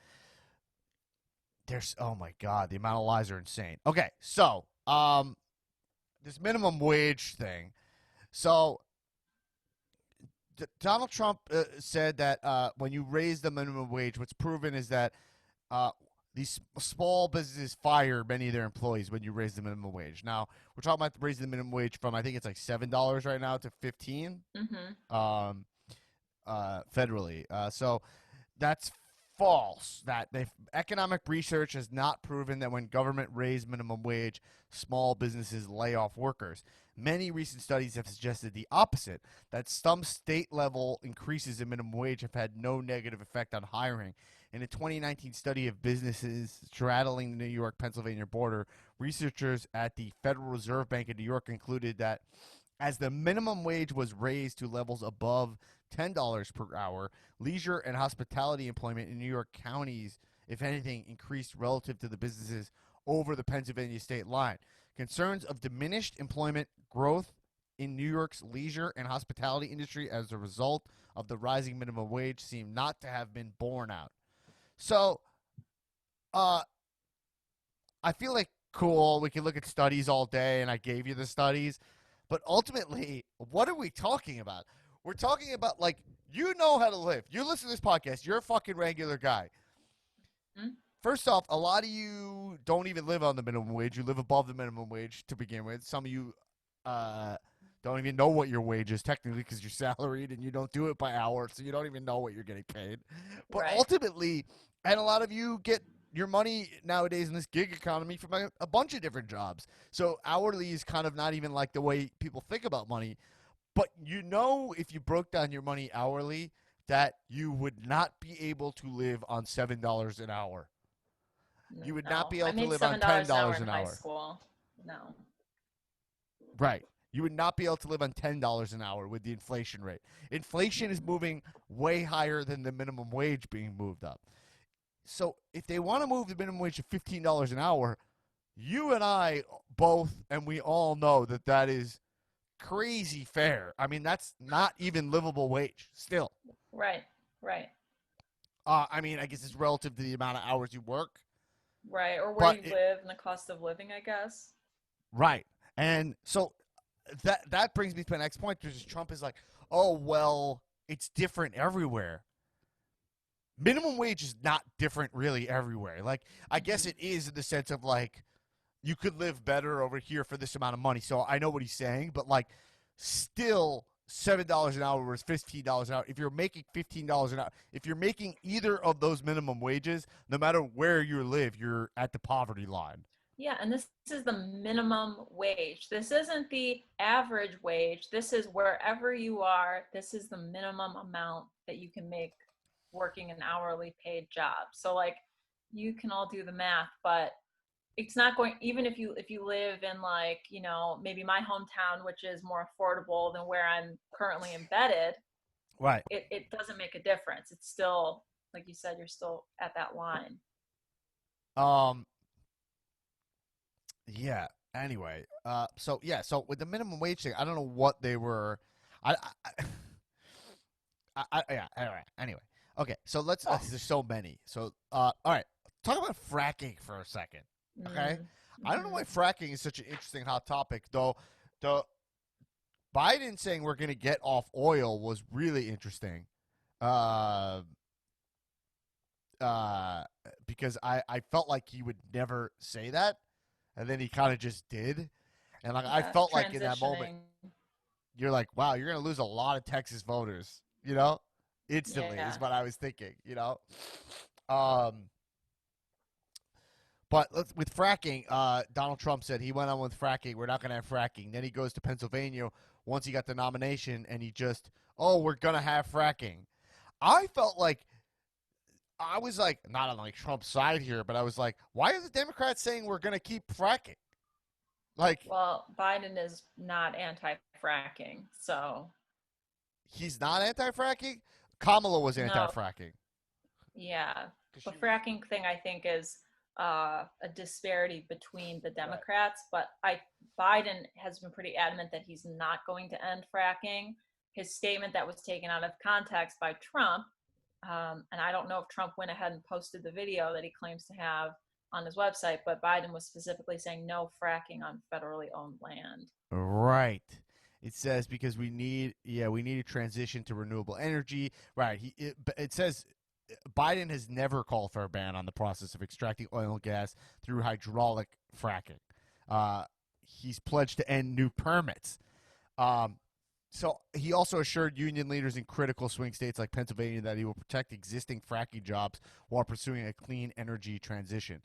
There's. Oh my God. The amount of lies are insane. Okay. So, this minimum wage thing. So, Donald Trump said that when you raise the minimum wage, what's proven is that these small businesses fire many of their employees when you raise the minimum wage. Now, we're talking about raising the minimum wage from, I think it's like $7 right now to $15 federally. So that's false. That economic research has not proven that when government raise minimum wage, small businesses lay off workers. Many recent studies have suggested the opposite, that some state-level increases in minimum wage have had no negative effect on hiring. In a 2019 study of businesses straddling the New York-Pennsylvania border, researchers at the Federal Reserve Bank of New York concluded that As the minimum wage was raised to levels above $10 per hour, leisure and hospitality employment in New York counties, if anything, increased relative to the businesses over the Pennsylvania state line. Concerns of diminished employment growth in New York's leisure and hospitality industry as a result of the rising minimum wage seem not to have been borne out. So, uh, I feel like cool. We can look at studies all day, and I gave you the studies. But ultimately, what are we talking about? We're talking about, like, you know how to live. You listen to this podcast. You're a fucking regular guy. Hmm? First off, a lot of you don't even live on the minimum wage. You live above the minimum wage to begin with. Some of you don't even know what your wage is technically because you're salaried and you don't do it by hour, so you don't even know what you're getting paid. But Right. ultimately, and a lot of you get your money nowadays in this gig economy from a bunch of different jobs. So hourly is kind of not even like the way people think about money. But you know, if you broke down your money hourly, that you would not be able to live on $7 an hour. You would not No, be I able to made live on $7 an hour $10 in an high hour. school. No. Right. You would not be able to live on $10 an hour with the inflation rate. Inflation is moving way higher than the minimum wage being moved up. So if they want to move the minimum wage to $15 an hour, you and I both, and we all know that that is crazy fair. I mean, that's not even livable wage still. Right. Right. I mean, I guess it's relative to the amount of hours you work, Right. Or where but you live and the cost of living, I guess. right. And so that brings me to my next point, which is Trump is like, oh well, it's different everywhere. Minimum wage is not different really everywhere. Like, I guess Hmm. it is in the sense of like you could live better over here for this amount of money. So I know what he's saying, but like still $7 an hour versus $15 an hour. If you're making $15 an hour, if you're making either of those minimum wages, no matter where you live, you're at the poverty line. Yeah, and this is the minimum wage. This isn't the average wage. This is wherever you are, this is the minimum amount that you can make working an hourly paid job. So like you can all do the math, but it's not going, even if you live in like, maybe my hometown, which is more affordable than where I'm currently embedded, Right. it doesn't make a difference. It's still, like you said, you're still at that line. Um. Yeah. Anyway. So yeah. So with the minimum wage thing, I don't know what they were. I. Yeah. Anyway. Anyway. Okay. So let's. Oh. There's so many. So. All right. Talk about fracking for a second. Okay. Mm, I don't know why hmm. fracking is such an interesting hot topic, though. The Biden saying we're going to get off oil was really interesting. Uh. Uh. Because I felt like he would never say that, and then he kind of just did. And like I Yeah, felt like in that moment, transitioning. you're like, wow, you're gonna lose a lot of Texas voters, you know, instantly is Yeah. what I was thinking, you know. Um, but with fracking, Donald Trump said he went on with fracking. We're not gonna have fracking. Then he goes to Pennsylvania once he got the nomination, and he just, oh, we're gonna have fracking. I felt like I was like not on like Trump's side here, but I was like, why are the Democrats saying we're gonna keep fracking? Like Well, Biden is not anti-fracking, so he's not anti-fracking. Kamala was no. anti-fracking Yeah, because the she was fracking thing I think is a disparity between the right. Democrats, but Biden has been pretty adamant that he's not going to end fracking. His statement that was taken out of context by Trump, and I don't know if Trump went ahead and posted the video that he claims to have on his website, but Biden was specifically saying no fracking on federally owned land. Right. It says because we need a transition to renewable energy. Right. It says Biden has never called for a ban on the process of extracting oil and gas through hydraulic fracking. He's pledged to end new permits. Um, so he also assured union leaders in critical swing states like Pennsylvania that he will protect existing fracking jobs while pursuing a clean energy transition.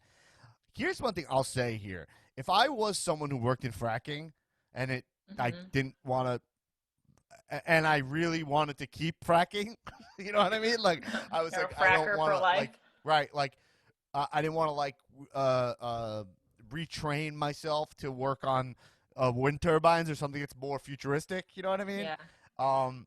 Here's one thing I'll say here. If I was someone who worked in fracking and I Hmm. didn't want to, and I really wanted to keep fracking, you know what I mean? Like, I was You're a like, I don't fracker want for to, life. like, right, like, I didn't want to, like, uh, uh, retrain myself to work on wind turbines or something that's more futuristic. You know what I mean? Yeah. Um,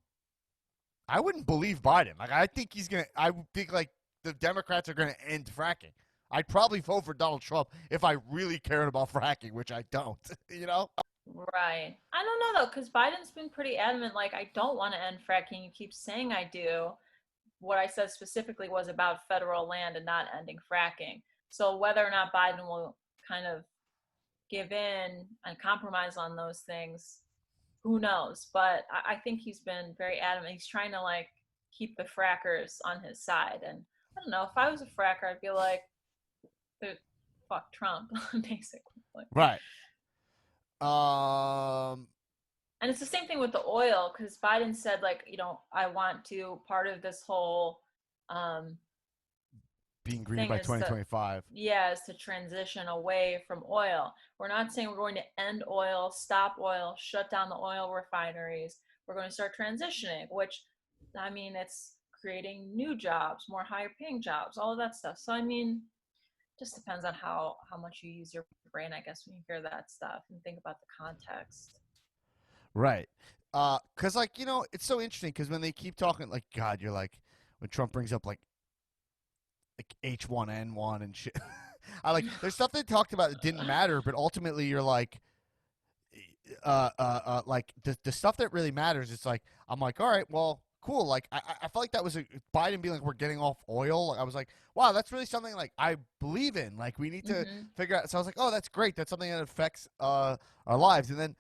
I wouldn't believe Biden. Like I think he's gonna. I think like the Democrats are gonna end fracking. I'd probably vote for Donald Trump if I really cared about fracking, which I don't. You know? Right. I don't know though, because Biden's been pretty adamant, like, I don't want to end fracking. You keep saying I do. What I said specifically was about federal land and not ending fracking. So whether or not Biden will kind of give in and compromise on those things, who knows? But I think he's been very adamant. He's trying to like keep the frackers on his side. And I don't know, if I was a fracker, I'd be like, fuck Trump, basically. Right. Um, And it's the same thing with the oil, because Biden said, like, I want to, part of this whole um, being green thing by is to, 2025. yeah, is to transition away from oil. We're not saying we're going to end oil, stop oil, shut down the oil refineries. We're going to start transitioning, which, I mean, it's creating new jobs, more higher paying jobs, all of that stuff. So, I mean, just depends on how much you use your brain, I guess, when you hear that stuff and think about the context. Right. Cause like it's so interesting because when they keep talking like God, you're like when Trump brings up like H1N1 and shit. I like there's stuff they talked about that didn't matter, but ultimately you're like the stuff that really matters. It's like I'm like, all right, well, cool. Like I felt like that was Biden being like we're getting off oil. Like, I was like, wow, that's really something like I believe in. Like we need to Mm-hmm. figure out. So I was like, oh, that's great. That's something that affects our lives. And then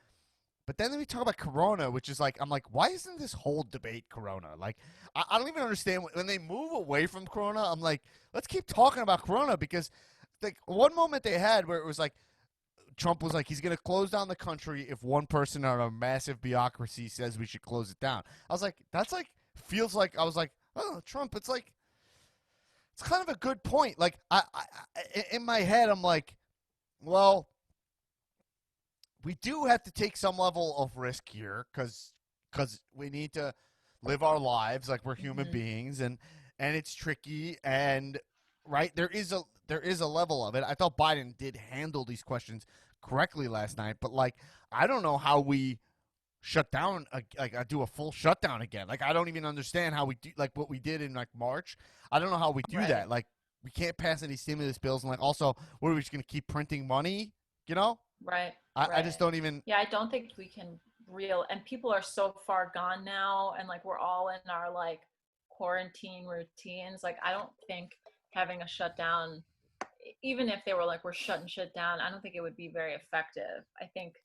but then we talk about Corona, which is like, I'm like, why isn't this whole debate Corona? Like, I don't even understand when they move away from Corona. I'm like, let's keep talking about Corona because, like, one moment they had where it was like Trump was like, he's going to close down the country if one person on a massive bureaucracy says we should close it down. I was like, that's like feels like I was like, oh, Trump. It's like it's kind of a good point. Like, in my head, I'm like, well, we do have to take some level of risk here because we need to live our lives like we're human Mm-hmm. beings and it's tricky and right there is a level of it. I thought Biden did handle these questions correctly last night, but like I don't know how we shut down do a full shutdown again. Like I don't even understand how we do like what we did in like March. I don't know how we do Right. that. Like we can't pass any stimulus bills and like also what are we just going to keep printing money, you know? Right, I just right. don't even. Yeah, I don't think we can and people are so far gone now, and like we're all in our like quarantine routines. Like, I don't think having a shutdown, even if they were like, we're shutting shit down, I don't think it would be very effective. I think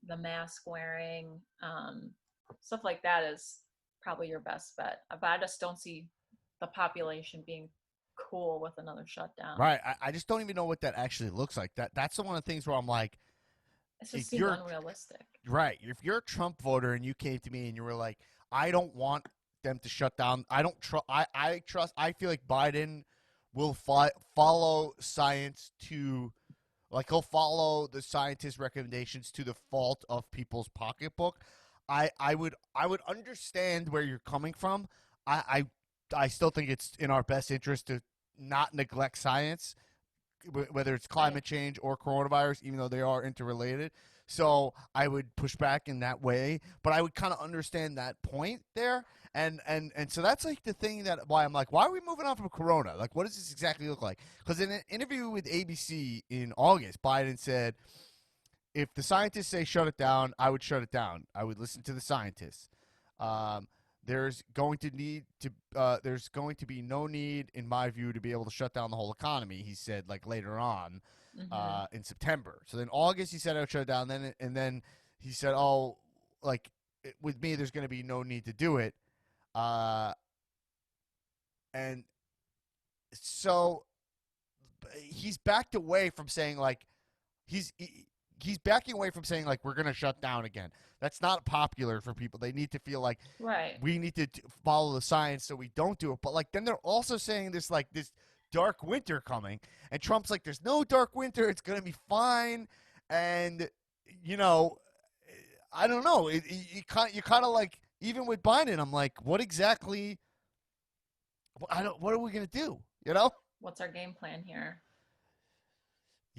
the mask wearing, stuff like that is probably your best bet. But I just don't see the population being cool with another shutdown. Right. I just don't even know what that actually looks like. That's the one of the things where I'm like, It if just seems you're unrealistic. right, if you're a Trump voter and you came to me and you were like, I don't want them to shut down. I don't trust. I trust. I feel like Biden will follow science to like he'll follow the scientists' recommendations to the fault of people's pocketbook. I would understand where you're coming from. I still think it's in our best interest to not neglect science, whether it's Right. climate change or coronavirus, even though they are interrelated. So I would push back in that way, but I would kind of understand that point there. And so that's like the thing that why I'm like, why are we moving on from Corona? Like, what does this exactly look like? Because in an interview with ABC in August, Biden said, if the scientists say shut it down, I would shut it down. I would listen to the scientists. Um, there's going to be no need, in my view, to be able to shut down the whole economy. He said like later on Mm-hmm. in September. So then August he said I would shut it down. Then he said, oh, like with me, there's going to be no need to do it. Uh, and so he's backed away from saying like he's he's backing away from saying like we're going to shut down again. That's not popular for people. They need to feel like Right. we need to follow the science so we don't do it. But like then they're also saying this like this dark winter coming, and Trump's like, "There's no dark winter. It's going to be fine." And you know, I don't know. You kind of like even with Biden, I'm like, what exactly? I don't. What are we going to do? You know? What's our game plan here?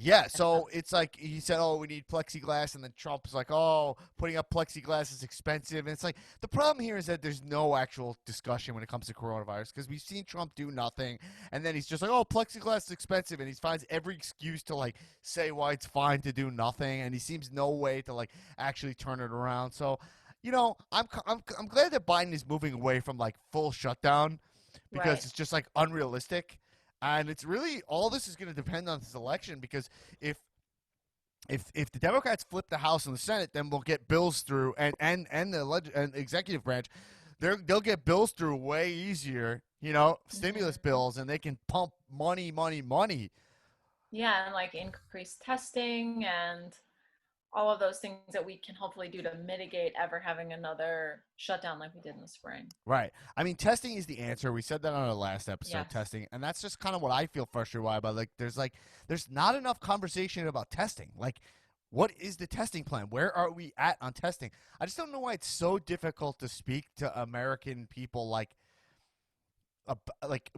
Yeah, so it's like he said, "Oh, we need plexiglass," and then Trump's like, "Oh, putting up plexiglass is expensive." And it's like the problem here is that there's no actual discussion when it comes to coronavirus because we've seen Trump do nothing, and then he's just like, "Oh, plexiglass is expensive," and he finds every excuse to like say why it's fine to do nothing, and he seems no way to like actually turn it around. So, I'm glad that Biden is moving away from like full shutdown because Right. it's just like unrealistic. And it's really all this is going to depend on this election because if if the Democrats flip the House and the Senate, then we'll get bills through and the and executive branch, they'll get bills through way easier. Stimulus Hmm. bills, and they can pump money, money, money. Yeah, and like increased testing and all of those things that we can hopefully do to mitigate ever having another shutdown like we did in the spring. Right. I mean, testing is the answer. We said that on our last episode, Yes. testing, and that's just kind of what I feel frustrated by. But there's not enough conversation about testing. Like, what is the testing plan? Where are we at on testing? I just don't know why it's so difficult to speak to American people like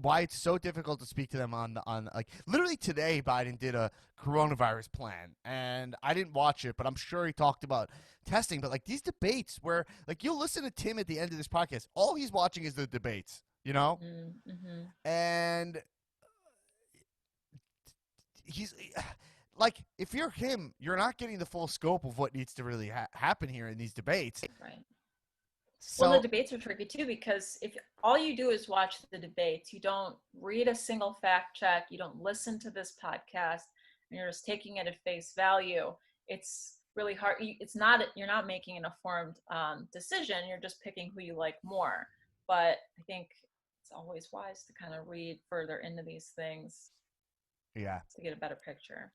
why it's so difficult to speak to them on like literally today Biden did a coronavirus plan and I didn't watch it but I'm sure he talked about testing but like these debates where like you'll listen to Tim at the end of this podcast all he's watching is the debates. Mm-hmm. And he's like if you're him you're not getting the full scope of what needs to really happen here in these debates. Right. Well, the So debates are tricky too because if all you do is watch the debates, you don't read a single fact check, you don't listen to this podcast, and you're just taking it at face value. It's really hard. It's not. You're not making an informed decision. You're just picking who you like more. But I think it's always wise to kind of read further into these things yeah. to get a better picture.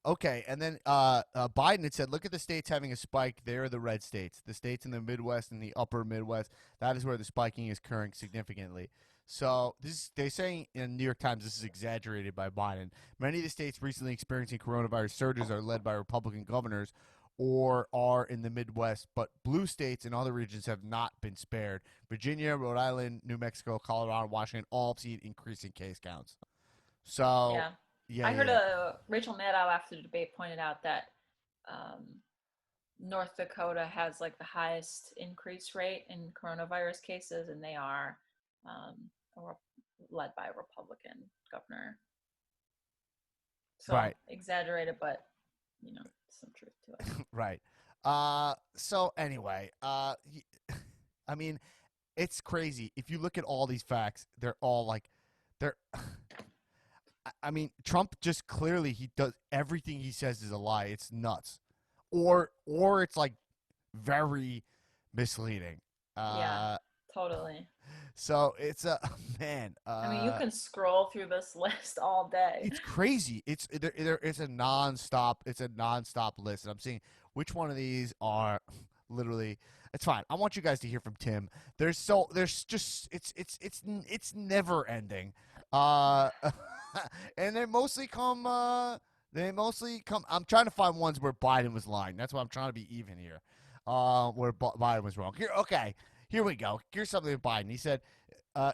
Okay, and then Biden had said, "Look at the states having a spike. They're the red states. The states in the Midwest and the Upper Midwest. That is where the spiking is occurring significantly." So they're saying in the New York Times this is exaggerated by Biden. Many of the states recently experiencing coronavirus surges are led by Republican governors or are in the Midwest, but blue states and other regions have not been spared. Virginia, Rhode Island, New Mexico, Colorado, Washington all have seen increasing case counts. So Yeah, yeah, I heard yeah. a Rachel Maddow after the debate pointed out that um, North Dakota has like the highest increase rate in coronavirus cases, and they are um, led by a Republican governor. So Right. exaggerated, but some truth to it. Right. So anyway, I mean, it's crazy. If you look at all these facts, they're all like, they're. I mean, Trump just clearly he does everything he says is a lie. It's nuts, or it's like very misleading. Yeah, Uh, totally. so it's a man. I mean, you can scroll through this list all day. It's crazy. It's a nonstop. It's a nonstop list, and I'm seeing which one of these are literally. It's fine. I want you guys to hear from Tim. There's just it's never ending, uh, and they mostly come. I'm trying to find ones where Biden was lying. That's why I'm trying to be even here. Where Biden was wrong. Here, okay. Here we go. Here's something with Biden. He said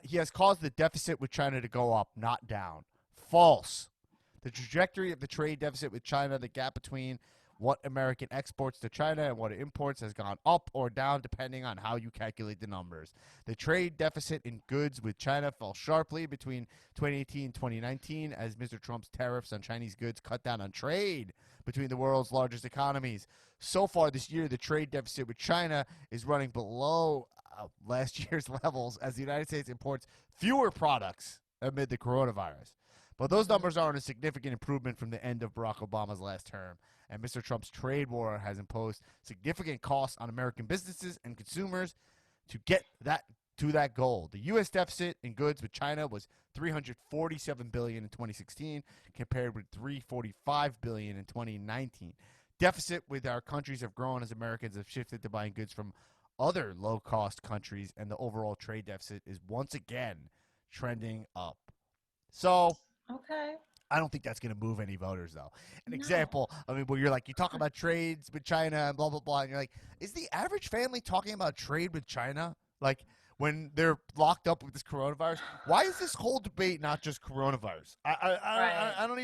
he has caused the deficit with China to go up, not down. False. The trajectory of the trade deficit with China, the gap between what American exports to China and what it imports has gone up or down depending on how you calculate the numbers. The trade deficit in goods with China fell sharply between 2018 and 2019 as Mr. Trump's tariffs on Chinese goods cut down on trade between the world's largest economies. So far this year, the trade deficit with China is running below last year's levels as the United States imports fewer products amid the coronavirus. But those Mm-hmm. numbers aren't a significant improvement from the end of Barack Obama's last term. And Mr. Trump's trade war has imposed significant costs on American businesses and consumers to get to that goal. The U.S. deficit in goods with China was $347 billion in 2016, compared with $345 billion in 2019. Deficit with our countries have grown as Americans have shifted to buying goods from other low-cost countries, and the overall trade deficit is once again trending up. So Okay. I don't think that's going to move any voters, though. An No. example, I mean, where you're like, you talk about trades with China and blah, blah, blah, and you're like, is the average family talking about trade with China? Like, when they're locked up with this coronavirus. Why is this whole debate not just coronavirus? Right. I don't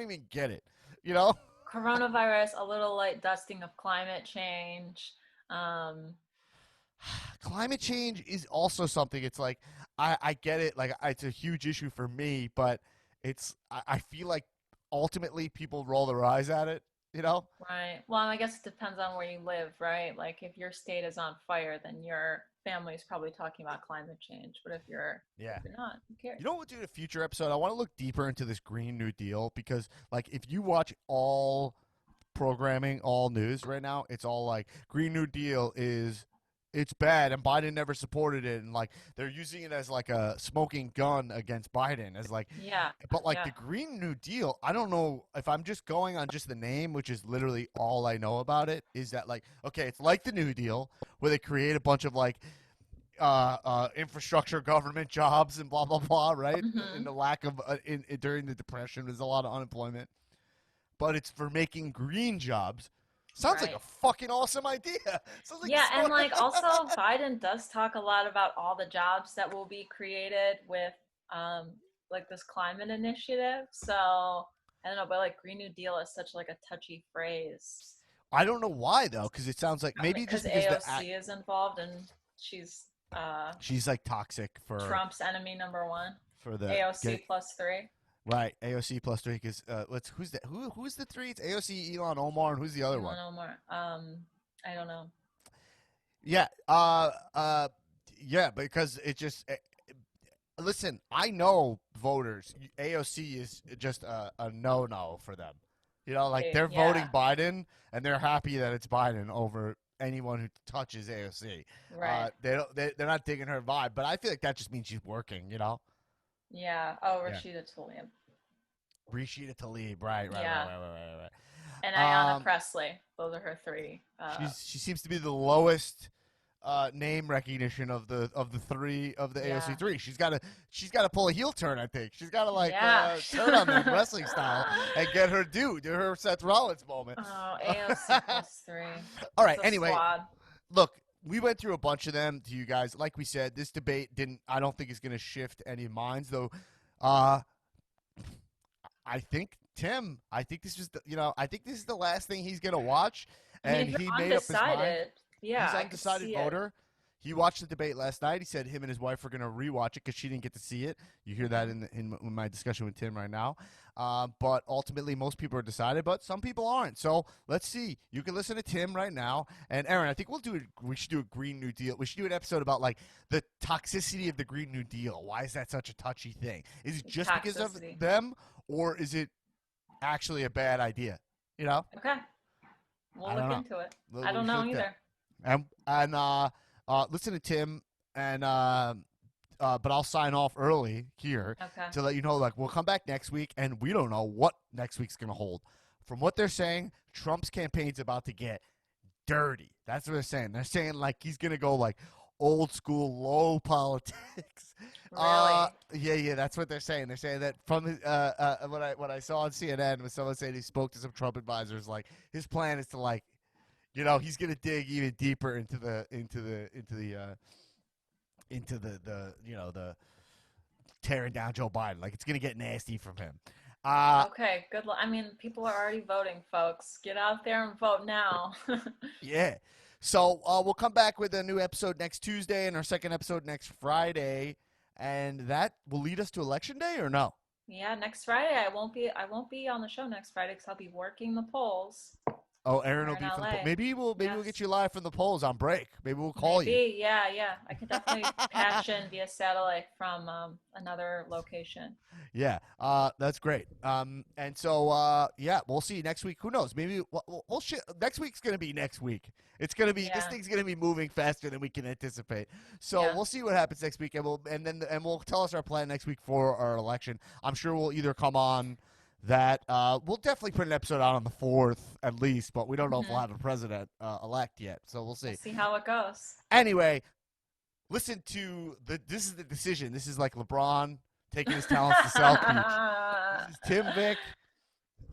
even get it. You know, Coronavirus, a little light dusting of climate change. Um, climate change is also something. It's like I get it. Like it's a huge issue for me, but I feel like ultimately people roll their eyes at it. You know. right. Well, I guess it depends on where you live, right? Like if your state is on fire, then your family is probably talking about climate change. But if Yeah. you're not, who cares? You know what we'll do in a future episode? I want to look deeper into this Green New Deal because, like, if you watch all programming, all news right now, it's all like Green New Deal is it's bad and Biden never supported it, and like they're using it as like a smoking gun against Biden as like, Yeah. but like Yeah. the Green New Deal, I don't know if I'm just going on just the name, which is literally all I know about it. Is that like okay, it's like the New Deal where they create a bunch of like infrastructure, government jobs, and blah blah blah. Right, in Mm-hmm. the lack of during the depression, there's a lot of unemployment, but it's for making green jobs. Sounds like a Right. fucking awesome idea. Sounds like Yeah, and smart. like also Biden does talk a lot about all the jobs that will be created with um like this climate initiative. So I don't know, but like Green New Deal is such like a touchy phrase. I don't know why though, because it sounds like maybe just Because because AOC is involved and she's uh she's like toxic Trump's enemy number one. for the AOC plus three. right AOC plus three. Because who's that? Who's the three? It's AOC, Elon, Omar, and who's the other one? Elon Omar. I don't know. Yeah. Yeah. Because it just listen. I know voters. AOC is just a no for them. You know, like they're voting Yeah, Biden, and they're happy that it's Biden over anyone who touches AOC. right. They don't. They're not digging her vibe, but I feel like that just means she's working. You know. Yeah. Oh, Yeah. Rashida Tlaib. Rashida Tlaib. Right. Yeah. Right. And Ayanna Presley. Those are her three. She seems to be the lowest name recognition of the three of the Yeah. AOC three. She's got to pull a heel turn. I think she's got to like Yeah. turn on them wrestling style and get her do her Seth Rollins moment. Oh, AOC plus three. All right. It's a Anyway, squad. look, we went through a bunch of them to you guys. Like we said, this debate didn't. I don't think it's going to shift any minds, though. I think Tim. I think this was I think this is the last thing he's going to watch, I mean, and if he you're made up his mind. undecided, yeah, He's I an could undecided see voter. He watched the debate last night. He said him and his wife are going to rewatch it because she didn't get to see it. You hear that in my discussion with Tim right now. But ultimately, most people are decided, but some people aren't. So let's see. You can listen to Tim right now. And Erin, I think we should do a Green New Deal. We should do an episode about like the toxicity of the Green New Deal. Why is that such a touchy thing? Is it just because of Toxicity. them, or is it actually a bad idea? You know? Okay, we'll I don't look know. into it. We I don't know should, either. and listen to Tim, and but I'll sign off early here Okay. to let you know. Like we'll come back next week, and we don't know what next week's gonna hold. From what they're saying, Trump's campaign's about to get dirty. That's what they're saying. They're saying like he's gonna go like old school low politics. Really? Yeah, that's what they're saying. They're saying that from what I saw on CNN was someone saying he spoke to some Trump advisors. Like his plan is to like he's gonna dig even deeper into the the tearing down Joe Biden. Like it's gonna get nasty from him. Okay, good luck. I mean, people are already voting, folks. Get out there and vote now. Yeah. So we'll come back with a new episode next Tuesday and our second episode next Friday, and that will lead us to Election Day or no? Yeah, next Friday I won't be on the show next Friday because I'll be working the polls. Oh, Aaron will Here in be from LA. maybe we'll Yes. get you live from the polls on break. Maybe we'll call you. Maybe, yeah. I could definitely patch in via satellite from another location. Yeah, that's great. And so yeah, we'll see you next week. Who knows? Maybe we'll next week's gonna be next week. It's gonna be this Yeah. thing's gonna be moving faster than we can anticipate. So Yeah. we'll see what happens next week, and we'll tell us our plan next week for our election. I'm sure we'll either come on that we'll definitely put an episode out on the 4th at least, but we don't know if we'll have a president elect yet. So we'll see. We'll see how it goes. Anyway, listen to this is the decision. This is like LeBron taking his talents to South Beach. This is Tim Vick,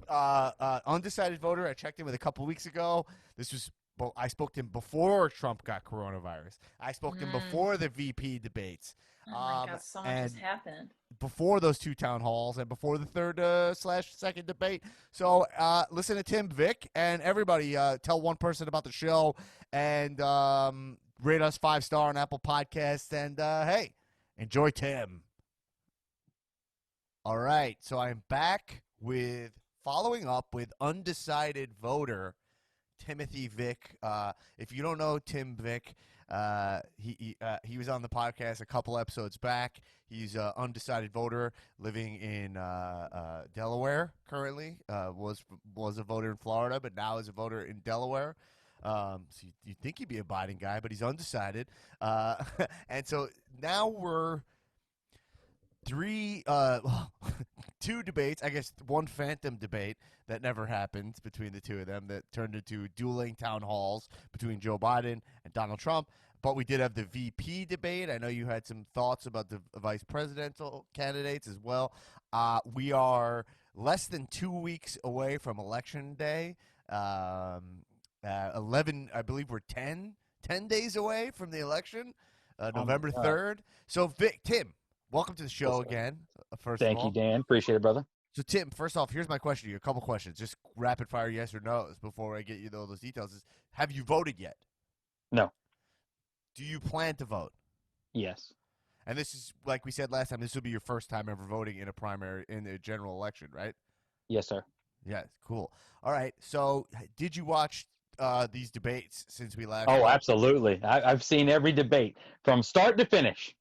undecided voter. I checked in with a couple weeks ago. This was I spoke to him before Trump got coronavirus. I spoke to him Mm. before the VP debates. Oh my God, so much has And happened. before those 2 town halls and before the third slash second debate. So listen to Tim Vick and everybody tell one person about the show and rate us 5-star on Apple Podcasts. And hey, enjoy Tim. All right. So I'm back with following up with undecided voter Timothy Vick. If you don't know Tim Vick, he was on the podcast a couple episodes back. He's an undecided voter living in Delaware currently. Was a voter in Florida, but now is a voter in Delaware. So you'd think he'd be a Biden guy, but he's undecided. And so now we're two debates, I guess one phantom debate that never happened between the two of them that turned into dueling town halls between Joe Biden and Donald Trump. But we did have the VP debate. I know you had some thoughts about the vice presidential candidates as well. We are less than 2 weeks away from Election Day. 11, I believe we're 10 days away from the election, November 3rd. So, Tim, welcome to the show again, first of all. Thank you, Dan. Appreciate it, brother. So, Tim, first off, here's my question to you. A couple questions, just rapid fire yes or no's before I get you all those details. Have you voted yet? No. Do you plan to vote? Yes. And this is, like we said last time, this will be your first time ever voting in a primary, in a general election, right? Yes, sir. Yes, cool. All right, so did you watch these debates since we last Oh, spoke? absolutely. I've seen every debate from start to finish.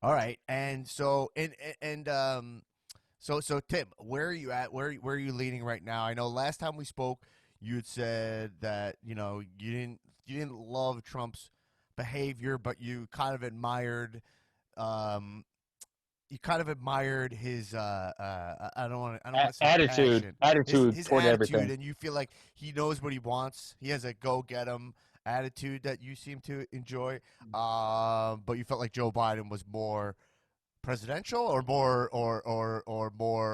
All right, and so So Tim, where are you at? Where are you leaning right now? I know last time we spoke, you had said that you didn't love Trump's behavior, but you kind of admired his I don't want to say attitude passion. His toward attitude, everything. and you feel like he knows what he wants. He has a go get him attitude that you seem to enjoy. But you felt like Joe Biden was more presidential or more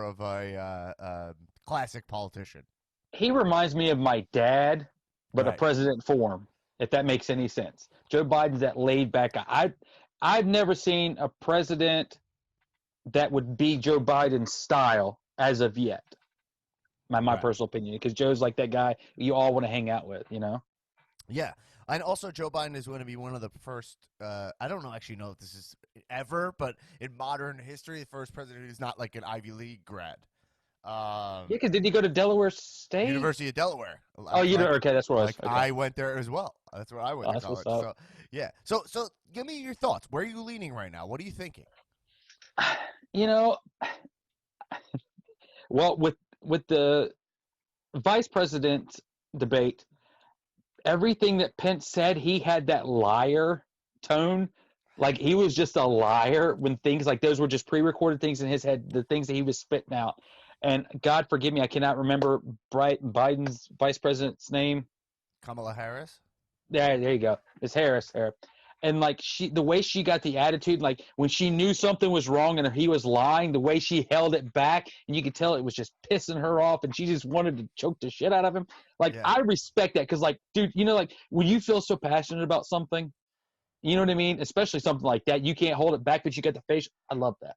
of a classic politician. He reminds me of my dad, but Right. a president form, if that makes any sense. Joe Biden's that laid back guy. I've never seen a president that would be Joe Biden's style as of yet. My Right. personal opinion, because Joe's like that guy you all want to hang out with, Yeah. And also, Joe Biden is going to be one of the first. I don't actually know if this is ever, but in modern history, the first president who's not like an Ivy League grad. Yeah, because did he go to Delaware State? University of Delaware. Oh, okay, that's where okay. I went there as well. That's where I went to college. So yeah. So give me your thoughts. Where are you leaning right now? What are you thinking? Well, with the vice president debate, everything that Pence said, he had that liar tone. Like he was just a liar when things like those were just pre-recorded things in his head, the things that he was spitting out. And God forgive me, I cannot remember Biden's vice president's name. Kamala Harris? There you go. It's Harris. And like the way she got the attitude, like when she knew something was wrong and he was lying, the way she held it back, and you could tell it was just pissing her off, and she just wanted to choke the shit out of him. Like Yeah. I respect that because, like, dude, like when you feel so passionate about something, you know what I mean? Especially something like that, you can't hold it back, but you get the face. I love that.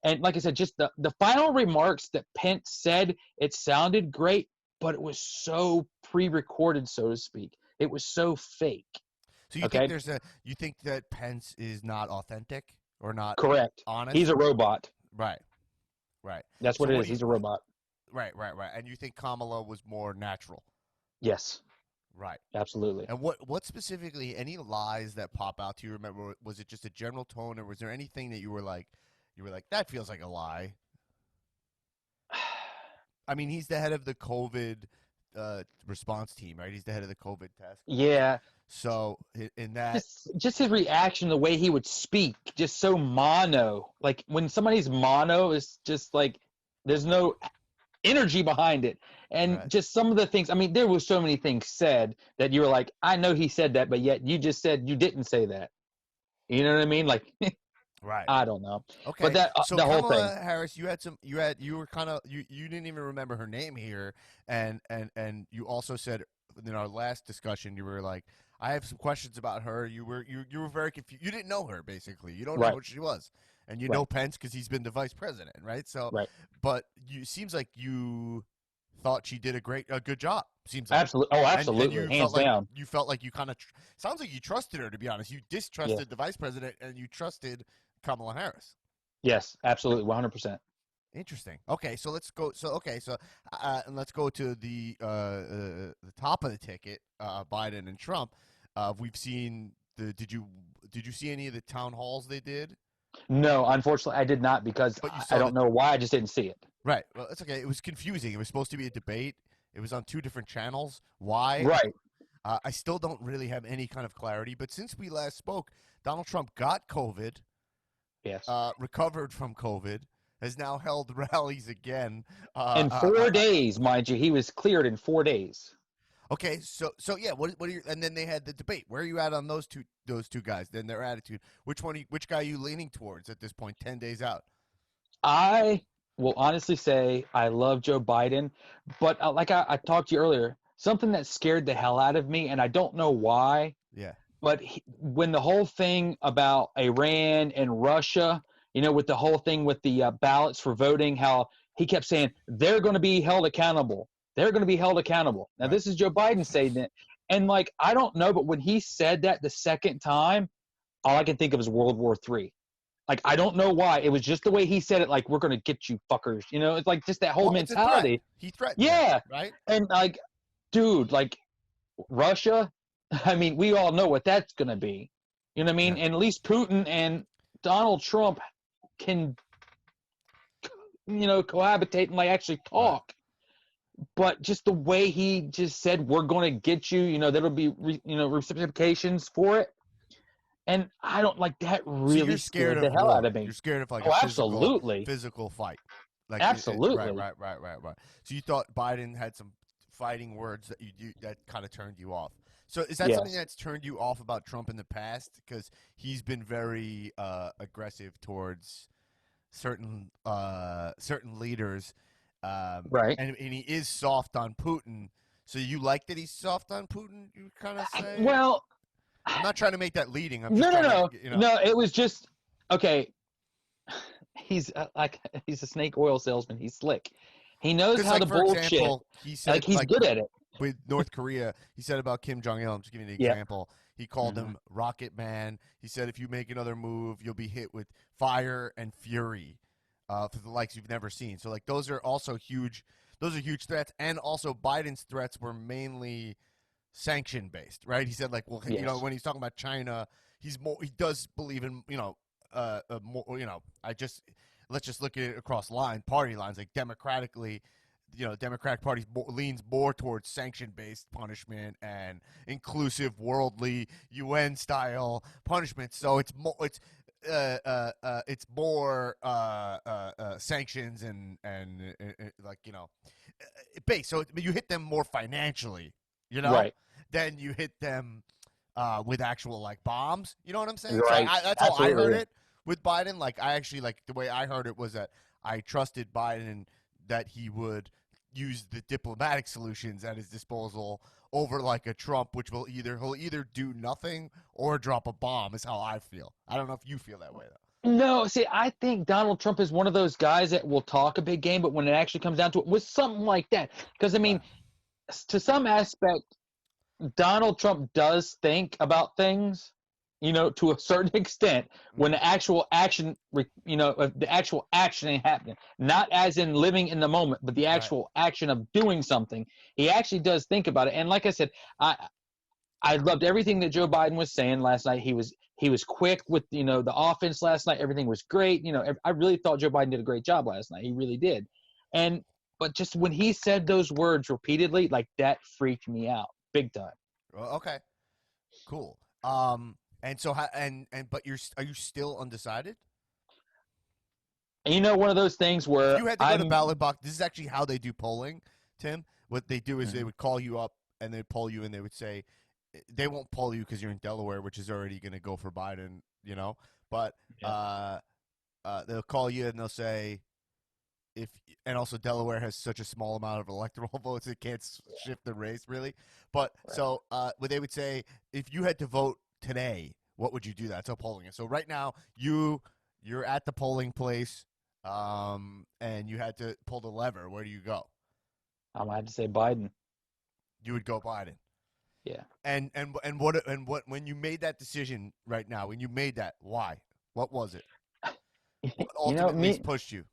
And like I said, just the final remarks that Pence said, it sounded great, but it was so pre-recorded, so to speak. It was so fake. So you think that Pence is not authentic or not correct? Honest? He's a robot. Right. That's what it is. He's a robot. Right. And you think Kamala was more natural? Yes. Right. Absolutely. And what specifically, any lies that pop out to you? Remember, was it just a general tone, or was there anything that you were like, that feels like a lie? I mean, he's the head of the COVID response team, right? He's the head of the COVID task. Yeah. So in that, just his reaction, the way he would speak, just so mono. Like when somebody's mono, is just like there's no energy behind it, and right. Just some of the things. I mean, there was so many things said that you were like, I know he said that, but yet you just said you didn't say that. You know what I mean? Like, right. I don't know. Okay. But that so the Kamala whole thing. Harris, you were kind of you didn't even remember her name here, and you also said in our last discussion, you were like, I have some questions about her. You were very confused. You didn't know her basically. You don't know Right. who she was, and you Right. know Pence because he's been the vice president, right? So, Right. but you seems like you thought she did a good job. Seems like. Absolutely. Oh, absolutely. And you Hands down. felt like you kind of sounds like you trusted her, to be honest. You distrusted Yeah. the vice president and you trusted Kamala Harris. Yes, absolutely. 100%. Interesting. Okay, so let's go. And let's go to the top of the ticket, Biden and Trump. We've seen the. Did you see any of the town halls they did? No, unfortunately, I did not because But you I saw don't know why. I just didn't see it. Right. Well, it's okay. It was confusing. It was supposed to be a debate. It was on two different channels. Why? Right. I still don't really have any kind of clarity. But since we last spoke, Donald Trump got COVID, Yes. recovered from COVID, has now held rallies again. In 4 days, mind you, he was cleared in 4 days. Okay, so yeah, what are your, and then they had the debate. Where are you at on those two guys? Then their attitude. Which guy are you leaning towards at this point? 10 days out. I will honestly say I love Joe Biden, but like I talked to you earlier, something that scared the hell out of me, and I don't know why. Yeah. But when the whole thing about Iran and Russia, with the whole thing with the ballots for voting, how he kept saying they're going to be held accountable. They're going to be held accountable. Now, Right. This is Joe Biden saying that. And, I don't know, but when he said that the second time, all I can think of is World War III. I don't know why. It was just the way he said it, we're going to get you fuckers. It's like just that whole mentality. He threatened. Yeah. Them, right. And, dude, Russia, I mean, we all know what that's going to be. You know what I mean? Yeah. And at least Putin and Donald Trump can, cohabitate and actually talk. Right. But just the way he just said, we're going to get you, there'll be, reciprocations for it. And I don't that really scared the hell out of me. You're scared of absolutely. Physical fight. Absolutely. Right. So you thought Biden had some fighting words that that kind of turned you off. So is that something that's turned you off about Trump in the past? Because he's been very aggressive towards certain leaders, right? And he is soft on Putin. So you like that he's soft on Putin? You kind of say. Well, I'm not trying to make that leading. I'm just no. No, it was just okay. He's he's a snake oil salesman. He's slick. He knows how to bullshit. Example, he said, he's good at it. With North Korea, he said about Kim Jong-il, I'm just giving you an example. He called him Rocket Man. He said, if you make another move, you'll be hit with fire and fury for the likes you've never seen. So, those are also huge. Those are huge threats. And also, Biden's threats were mainly sanction-based, right? He said, when he's talking about China, he does believe in, more, let's just look at it across party lines, democratically. Democratic Party leans more towards sanction-based punishment and inclusive, worldly, UN-style punishment. So it's more sanctions and based. So you hit them more financially, right? Then you hit them with actual bombs. You know what I'm saying? Right. So that's how I heard it with Biden. I actually the way I heard it was that I trusted Biden that he would use the diplomatic solutions at his disposal over a Trump, which he'll either do nothing or drop a bomb, is how I feel. I don't know if you feel that way though. No, see, I think Donald Trump is one of those guys that will talk a big game, but when it actually comes down to it, with something like that, because I mean, to some aspect, Donald Trump does think about things, to a certain extent, when the actual action, the actual action ain't happening. Not as in living in the moment, but the actual action of doing something. He actually does think about it. And like I said, I loved everything that Joe Biden was saying last night. He was quick with, the offense last night. Everything was great. I really thought Joe Biden did a great job last night. He really did. But just when he said those words repeatedly, that freaked me out big time. Well, okay, cool. And so, but are you still undecided? And one of those things where if you had to go to ballot box. This is actually how they do polling, Tim. What they do is they would call you up and they'd poll you, and they would say they won't poll you because you're in Delaware, which is already going to go for Biden, But they'll call you and they'll say, if and also Delaware has such a small amount of electoral votes, it can't shift the race really. But Right. so what they would say, if you had to vote today, what would you do? That's how polling is. So right now you're at the polling place, and you had to pull the lever. Where do you go? I might have to say Biden. You would go Biden. Yeah. And what when you made that decision right now, when you made that, why? What was it? What ultimately pushed you?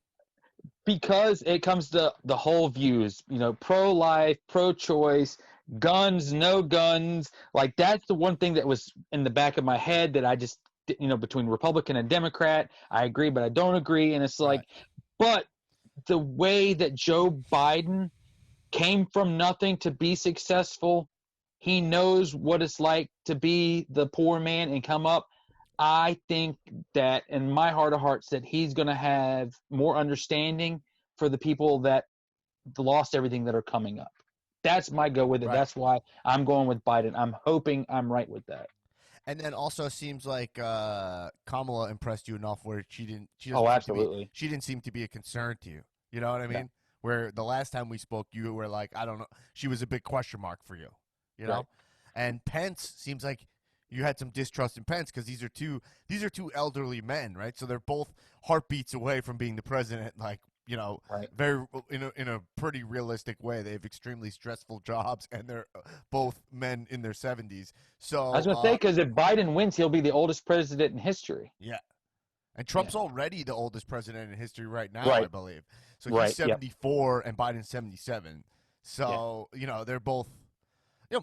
Because it comes to the whole views, pro-life, pro-choice, guns, no guns. Like, that's the one thing that was in the back of my head that I just, between Republican and Democrat, I agree, but I don't agree. And it's like, but the way that Joe Biden came from nothing to be successful, he knows what it's like to be the poor man and come up. I think that in my heart of hearts that he's going to have more understanding for the people that lost everything that are coming up. That's my go with it. Right. That's why I'm going with Biden. I'm hoping I'm right with that. And then also seems like Kamala impressed you enough where she didn't. Oh, absolutely. She didn't seem to be a concern to you. You know what I mean? Yeah. Where the last time we spoke, you were like, I don't know. She was a big question mark for you. You know. Right. And Pence seems like you had some distrust in Pence because these are two elderly men, right? So they're both heartbeats away from being the president. Like, Right. very in a pretty realistic way. They have extremely stressful jobs, and they're both men in their 70s. So I was going to say, because if Biden wins, he'll be the oldest president in history. Yeah. And Trump's already the oldest president in history right now, Right. I believe. So Right, he's 74 and Biden's 77. So, they're both,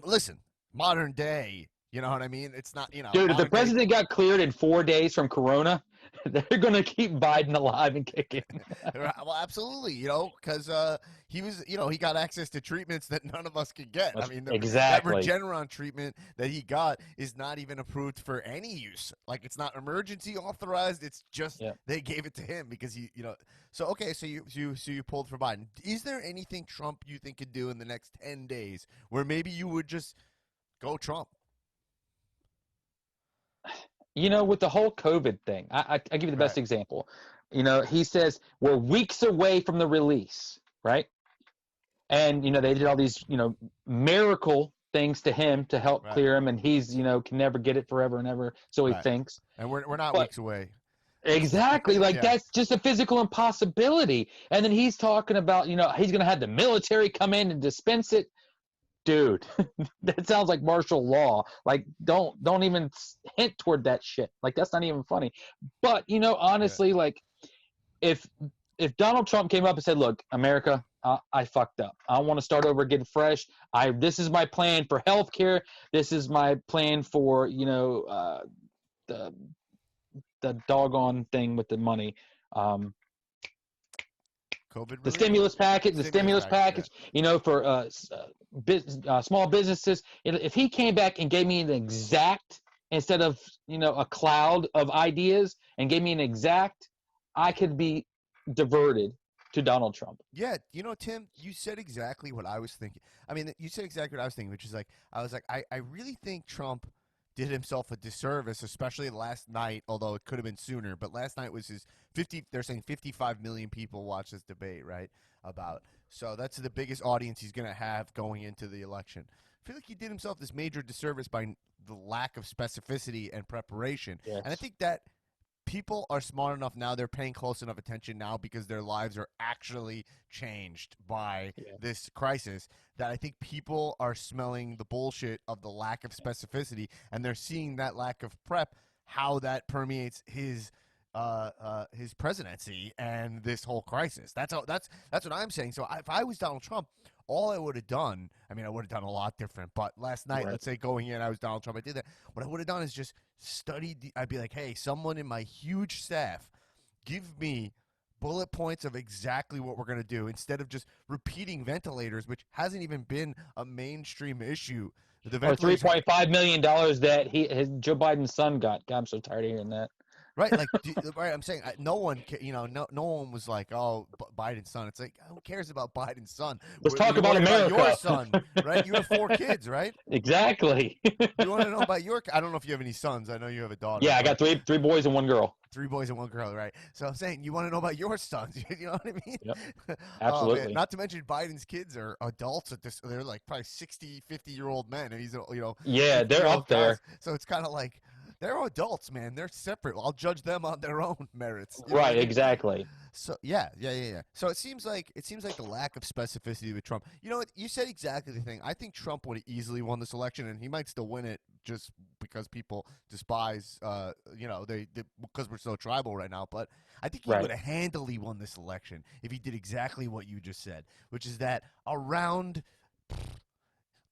listen, modern day, you know what I mean? It's not, Dude, if the modern day- president got cleared in 4 days from Corona, they're going to keep Biden alive and kicking. Well, absolutely, because he was, he got access to treatments that none of us could get. I mean, Exactly. that Regeneron treatment that he got is not even approved for any use. Like, it's not emergency authorized. It's just they gave it to him because he, So okay, so you pulled for Biden. Is there anything Trump you think could do in the next 10 days where maybe you would just go Trump? With the whole COVID thing, I give you the best example. He says we're weeks away from the release, right? And, they did all these, miracle things to him to help clear him. And he's, can never get it forever and ever. So he thinks. And we're not weeks away. Exactly. Like, that's just a physical impossibility. And then he's talking about, he's going to have the military come in and dispense it. Dude, that sounds like martial law. Like, don't even hint toward that shit. Like, that's not even funny. But, honestly, like, if Donald Trump came up and said, look, America, I fucked up. I want to start over, get fresh. This is my plan for healthcare. This is my plan for, the doggone thing with the money. COVID the stimulus package, for small businesses. If he came back and gave me an exact, instead of, a cloud of ideas, and gave me an exact, I could be diverted to Donald Trump. Yeah, Tim, you said exactly what I was thinking. I mean, you said exactly what I was thinking, which is like, I really think Trump did himself a disservice, especially last night, although it could have been sooner. But last night was his 50. They're saying 55 million people watch this debate, right? So that's the biggest audience he's going to have going into the election. I feel like he did himself this major disservice by the lack of specificity and preparation. Yes. And I think that people are smart enough now, they're paying close enough attention now because their lives are actually changed by this crisis, that I think people are smelling the bullshit of the lack of specificity, and they're seeing that lack of prep, how that permeates his presidency and this whole crisis. That's what I'm saying. So if I was Donald Trump, all I would have done, I mean, I would have done a lot different, but last night, let's say going in, I was Donald Trump, I did that. What I would have done is just studied, I'd be like, hey, someone in my huge staff, give me bullet points of exactly what we're going to do instead of just repeating ventilators, which hasn't even been a mainstream issue. Or $3.5 million that Joe Biden's son got. God, I'm so tired of hearing that. Right, like, right. I'm saying no one, no one was like, "Oh, Biden's son." It's like, who cares about Biden's son? Let's talk You're about worried about your America. son, right? You have 4 kids, right? Exactly. You want to know about your? I don't know if you have any sons. I know you have a daughter. Yeah, I but got three boys and one girl. 3 boys and 1 girl, right? So I'm saying you want to know about your sons. You know what I mean? Yep, Oh man! absolutely. Not to mention Biden's kids are adults at this. They're like probably 60, 50-year-old men, and he's Yeah, they're 50-year-old up there. guys. So it's kind of like they're adults, man. They're separate. I'll judge them on their own merits. You know what I Right, mean? exactly. So yeah. So it seems like the lack of specificity with Trump. You know what? You said exactly the thing. I think Trump would have easily won this election, and he might still win it just because people despise, they because we're so tribal right now. But I think he Right. would have handily won this election if he did exactly what you just said, which is that around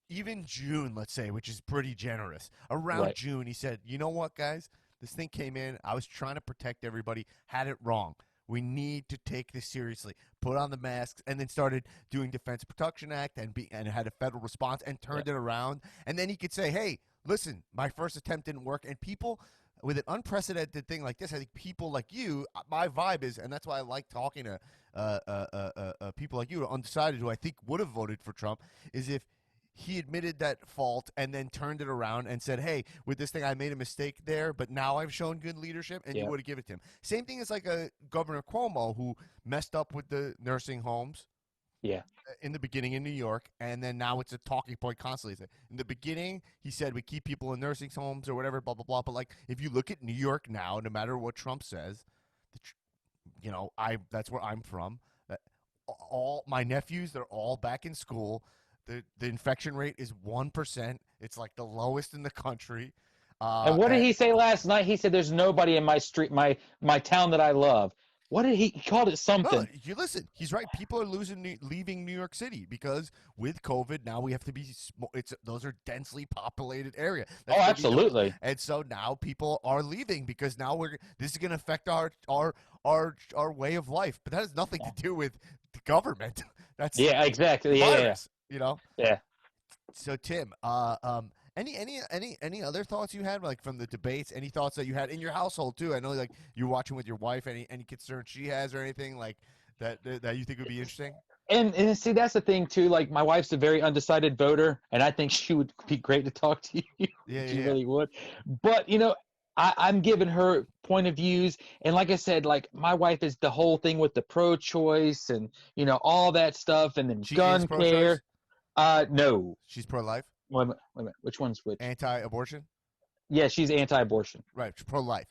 even June, let's say, which is pretty generous. Around Right. June, he said, "You know what, guys? This thing came in. I was trying to protect everybody. Had it wrong. We need to take this seriously. Put on the masks," and then started doing Defense Production Act and had a federal response and turned it around. And then he could say, "Hey, listen, my first attempt didn't work." And people, with an unprecedented thing like this, I think people like you, my vibe is, and that's why I like talking to people like you, Undecided, who I think would have voted for Trump, is if he admitted that fault and then turned it around and said, "Hey, with this thing, I made a mistake there, but now I've shown good leadership," and you Yeah. would have given it to him. Same thing as like a Governor Cuomo who messed up with the nursing homes Yeah. in the beginning in New York, and then now it's a talking point constantly. In the beginning, he said we keep people in nursing homes or whatever, blah blah blah. But like, if you look at New York now, no matter what Trump says, that's where I'm from. That all my nephews, they're all back in school. The infection rate is 1%. It's like the lowest in the country. And what did And, he say last night? He said, "There's nobody in my street, my town that I love." What did he called it? no, Something. you listen. He's right. People are leaving New York City because with COVID now we have to be. Those are densely populated area. Oh, absolutely. And so now people are leaving because now this is going to affect our way of life. But that has nothing to do with the government. That's Yeah, exactly. the Yeah, virus. yeah. So Tim, any other thoughts you had like from the debates? Any thoughts that you had in your household too? I know like you're watching with your wife. Any concerns she has or anything like that you think would be interesting? And see, that's the thing too. Like, my wife's a very undecided voter, and I think she would be great to talk to you. She really would. But I'm giving her point of views, and like I said, like, my wife is the whole thing with the pro-choice and all that stuff, and then She gun is pro-choice? care. No. She's pro-life, Wait a minute. Which one's which? anti-abortion, Yeah, she's anti-abortion. right? Pro-life,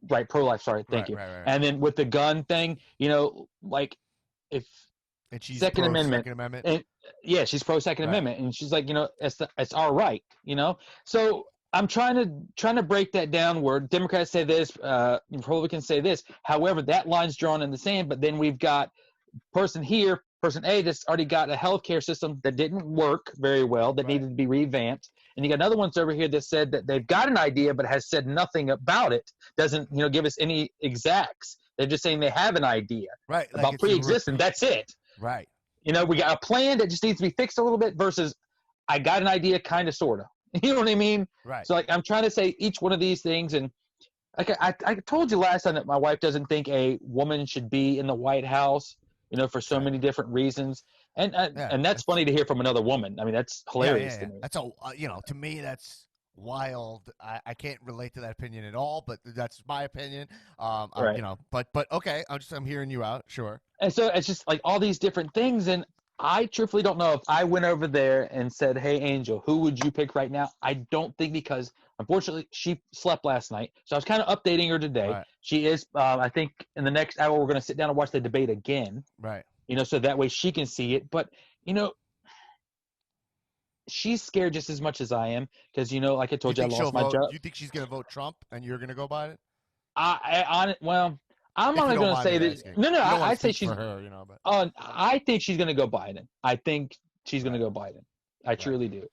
Right, pro-life. Sorry, thank you. Right. And then with the gun thing, like, if And she's Second Amendment. Second Amendment. And yeah, she's pro Second Right. Amendment, and she's like, it's our right, So I'm trying to break that down. Where Democrats say this, Republicans say this. However, that line's drawn in the sand. But then we've got person A that's already got a healthcare system that didn't work very well, that Right. needed to be revamped. And you got another ones over here that said that they've got an idea but has said nothing about it. Doesn't give us any exacts. They're just saying they have an idea Right. Like about it's a pre-existing. That's it. Right. We got a plan that just needs to be fixed a little bit versus I got an idea, kind of, sort of. You know what I mean? Right. So, like, I'm trying to say each one of these things. And like I told you last time that my wife doesn't think a woman should be in the White House, for so many different reasons. And that's funny to hear from another woman. I mean, that's hilarious to me. That's to me that's wild. I can't relate to that opinion at all, but that's my opinion. Right. But okay, I'm hearing you out. Sure. And so it's just like all these different things. And I truthfully don't know if I went over there and said, "Hey, Angel, who would you pick right now?" I don't think, because unfortunately she slept last night. So I was kind of updating her today. Right. She is, I think in the next hour, we're going to sit down and watch the debate again, Right. so that way she can see it. But, she's scared just as much as I am because, like I told you, I lost my job. You think she's going to vote Trump and you're going to go Biden? I'm If you only don't going to mind say me that. asking. No, You don't wanna I'd say speak she's. for her, but I think she's going to go Biden. I think she's going to Right. go Biden. I truly do.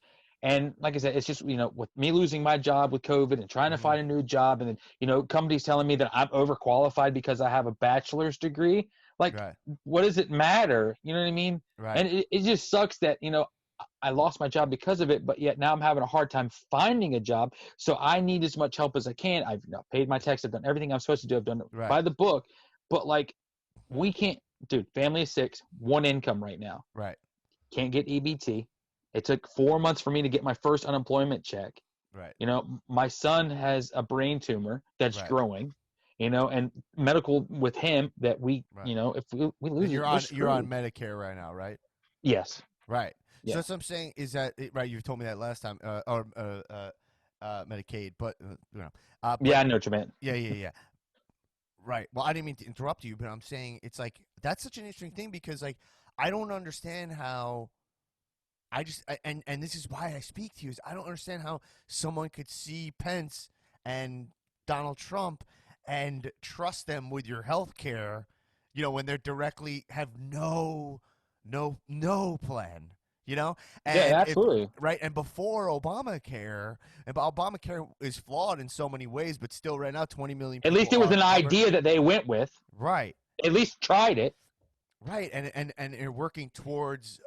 And like I said, it's just, with me losing my job with COVID and trying to find a new job, and then, companies telling me that I'm overqualified because I have a bachelor's degree. Like, Right. what does it matter? You know what I mean? Right. And it just sucks that, I lost my job because of it, but yet now I'm having a hard time finding a job. So I need as much help as I can. I've paid my tax. I've done everything I'm supposed to do. I've done it Right. by the book. But like, we can't, dude, family of 6, one income right now. Right. Can't get EBT. It took 4 months for me to get my first unemployment check. Right. You know, my son has a brain tumor that's Right. growing, you know, and medical with him that we, Right. you know, if we lose And it, you're on Medicare right now, right? Yes. Right. Yeah. So that's what I'm saying is that right. You told me that last time, or Medicaid, but you know, but, Yeah, I know what you meant. yeah. Right. Well, I didn't mean to interrupt you, but I'm saying it's like that's such an interesting thing because like I don't understand how and this is why I speak to you is I don't understand how someone could see Pence and Donald Trump and trust them with your health care, you know, when they're directly have no plan. You know, and Yeah, absolutely. right, and before Obamacare, and Obamacare is flawed in so many ways, but still, right now, 20 million At people least it was are an covered. idea that they went with. Right, At least tried it. right, and you're working towards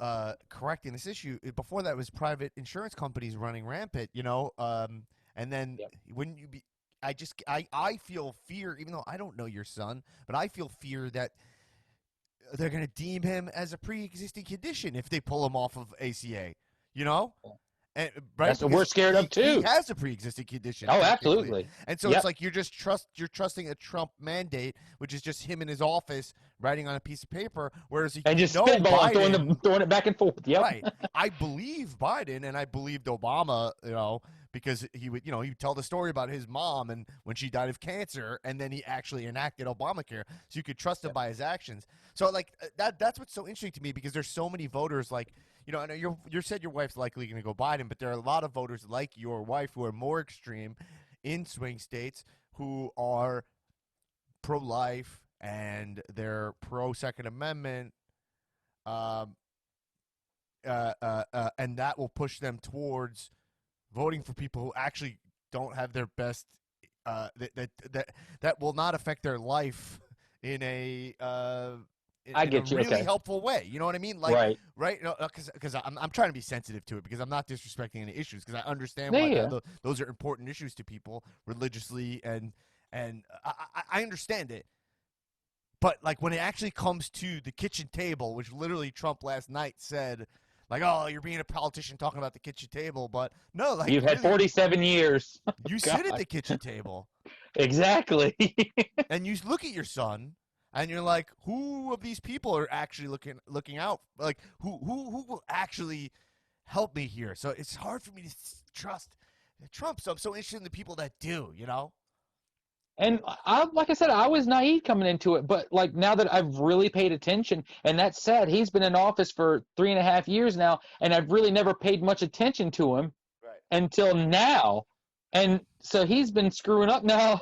correcting this issue. Before that was private insurance companies running rampant, you know, and then Yep. wouldn't you be? I feel fear, even though I don't know your son, but I feel fear that they're going to deem him as a pre-existing condition if they pull him off of ACA. You know, and right, That's what we're because scared of he too. has a pre-existing condition. Oh, technically. absolutely. And so Yep. it's like you're trusting a Trump mandate, which is just him in his office writing on a piece of paper, whereas And just Biden, spitballing, throwing it back and forth. Yep. right? I believe Biden, and I believed Obama, you know, because he would, you know, he'd tell the story about his mom and when she died of cancer, and then he actually enacted Obamacare, so you could trust him by his actions. So like that's what's so interesting to me because there's so many voters like. You know, I know you said your wife's likely going to go Biden, but there are a lot of voters like your wife who are more extreme in swing states who are pro-life and they're pro-Second Amendment, um, and that will push them towards voting for people who actually don't have their best. That will not affect their life in a I in a get you. really Okay. helpful way. You know what I mean? Like, Right. right? Because I'm trying to be sensitive to it because I'm not disrespecting any issues because I understand Yeah, why yeah. those are important issues to people religiously and I understand it. But like when it actually comes to the kitchen table, which literally Trump last night said, like, "Oh, you're being a politician talking about the kitchen table," but no, like You've had really, 47 years. you sit at the kitchen table Exactly. and you look at your son and you're like, who of these people are actually looking out? Like, who will actually help me here? So it's hard for me to trust Trump. So I'm so interested in the people that do. You know? And like I said, I was naive coming into it, but like now that I've really paid attention, and that's sad, he's been in office for 3.5 years now, and I've really never paid much attention to him Right. until now. And so he's been screwing up now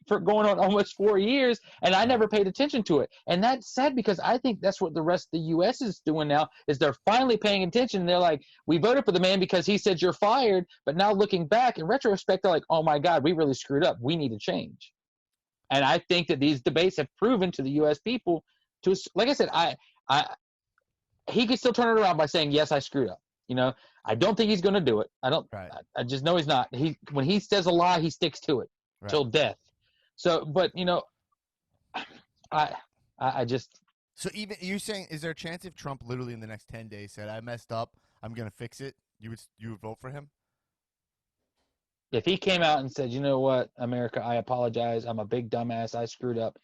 for going on almost 4 years, and I never paid attention to it. And that's sad because I think that's what the rest of the U.S. is doing now, is they're finally paying attention. They're like, we voted for the man because he said you're fired, but now looking back in retrospect, they're like, oh my God, we really screwed up. We need to change. And I think that these debates have proven to the U.S. people, like I said, he could still turn it around by saying, yes, I screwed up. You know, I don't think he's going to do it. Right. I just know he's not. When he says a lie, he sticks to it till death. So, but you know, I just. So even you saying, is there a chance if Trump literally in the next 10 days said, "I messed up, I'm going to fix it," you would vote for him? If he came out and said, you know what, America, I apologize. I'm a big dumbass. I screwed up,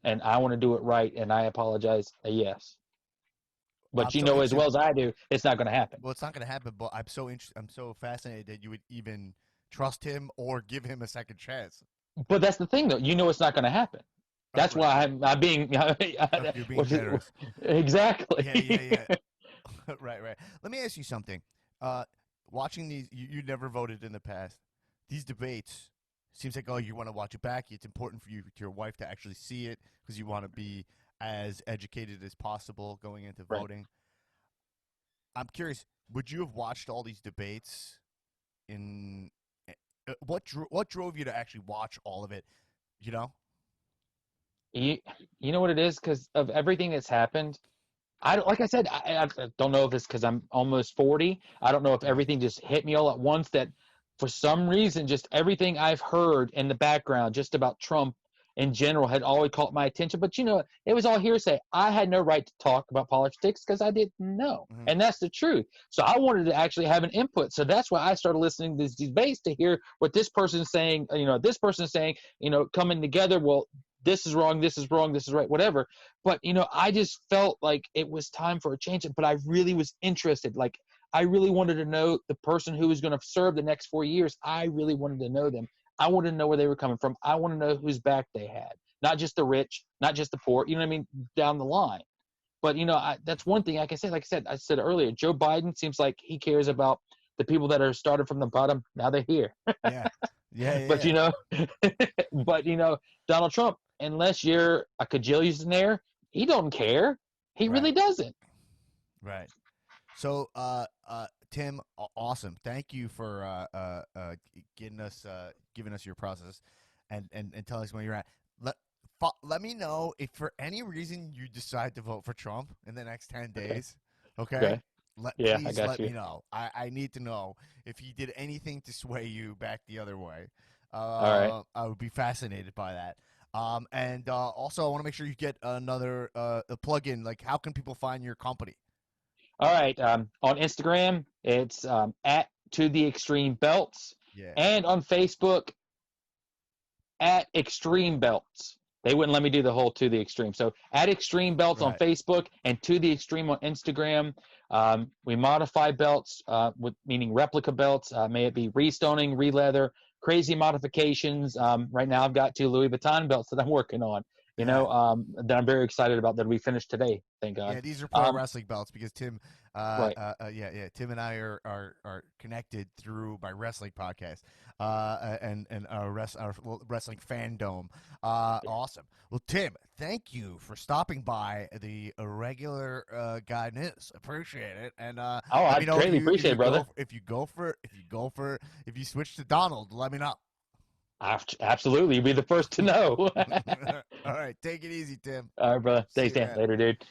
and I want to do it right, and I apologize. Yes. But you know as well as I do, it's not going to happen. Well, it's not going to happen. But I'm so interested. I'm so fascinated that you would even trust him or give him a second chance. But that's the thing, though. You know it's not going to happen. That's why I'm being. You're being generous. Exactly. Yeah. Right. Let me ask you something. Watching these, you never voted in the past. These debates seems like, oh, you want to watch it back. It's important for you, to your wife, to actually see it because you want to be as educated as possible going into voting. I'm curious, would you have watched all these debates in what drove you to actually watch all of it, you know? You know what it is? Because of everything that's happened, I don't, like I said, I don't know if it's because I'm almost 40. I don't know if everything just hit me all at once that for some reason, just everything I've heard in the background just about Trump in general had always caught my attention. But, it was all hearsay. I had no right to talk about politics because I didn't know. Mhm. And that's the truth. So I wanted to actually have an input. So that's why I started listening to these debates to hear what this person's saying, this person's saying, coming together. Well, this is wrong, this is wrong, this is right, whatever. But, I just felt like it was time for a change. But I really was interested. Like, I really wanted to know the person who was going to serve the next 4 years. I really wanted to know them. I wanted to know where they were coming from. I want to know whose back they had, not just the rich, not just the poor, you know what I mean, down the line. But, that's one thing. Like I said earlier, Joe Biden seems like he cares about the people that are started from the bottom. Now they're here. Yeah. Yeah. But, yeah. Donald Trump, unless you're a cajillionaire, he don't care. He Right. really doesn't. Right. So, Tim, awesome. Thank you for giving us your process, and telling us where you're at. Let me know if for any reason you decide to vote for Trump in the next 10 days. Okay. Yeah, I Please got let you. me know. I need to know if he did anything to sway you back the other way. All right. I would be fascinated by that. And also, I want to make sure you get another a plug-in. Like, how can people find your company? All right. On Instagram, it's at To The Extreme Belts, Yeah. and on Facebook, at Extreme Belts. They wouldn't let me do the whole To The Extreme. So at Extreme Belts on Right. Facebook and To The Extreme on Instagram. We modify belts, meaning replica belts. May it be restoning, re-leather, crazy modifications. Right now, I've got 2 Louis Vuitton belts that I'm working on. Yeah. That I'm very excited about that we finished today. Thank God. Yeah, these are pro wrestling belts because Tim, Right. Tim and I are connected through my wrestling podcast, and our wrestling fandom. Awesome. Well, Tim, thank you for stopping by the regular guy news. Appreciate it, and Oh, let I me know greatly appreciate it, brother. if you switch to Donald. Let me know. Absolutely. You'll be the first to know. All right, take it easy, Tim. All right, brother. See Thanks, you, Dan. man. Later, dude.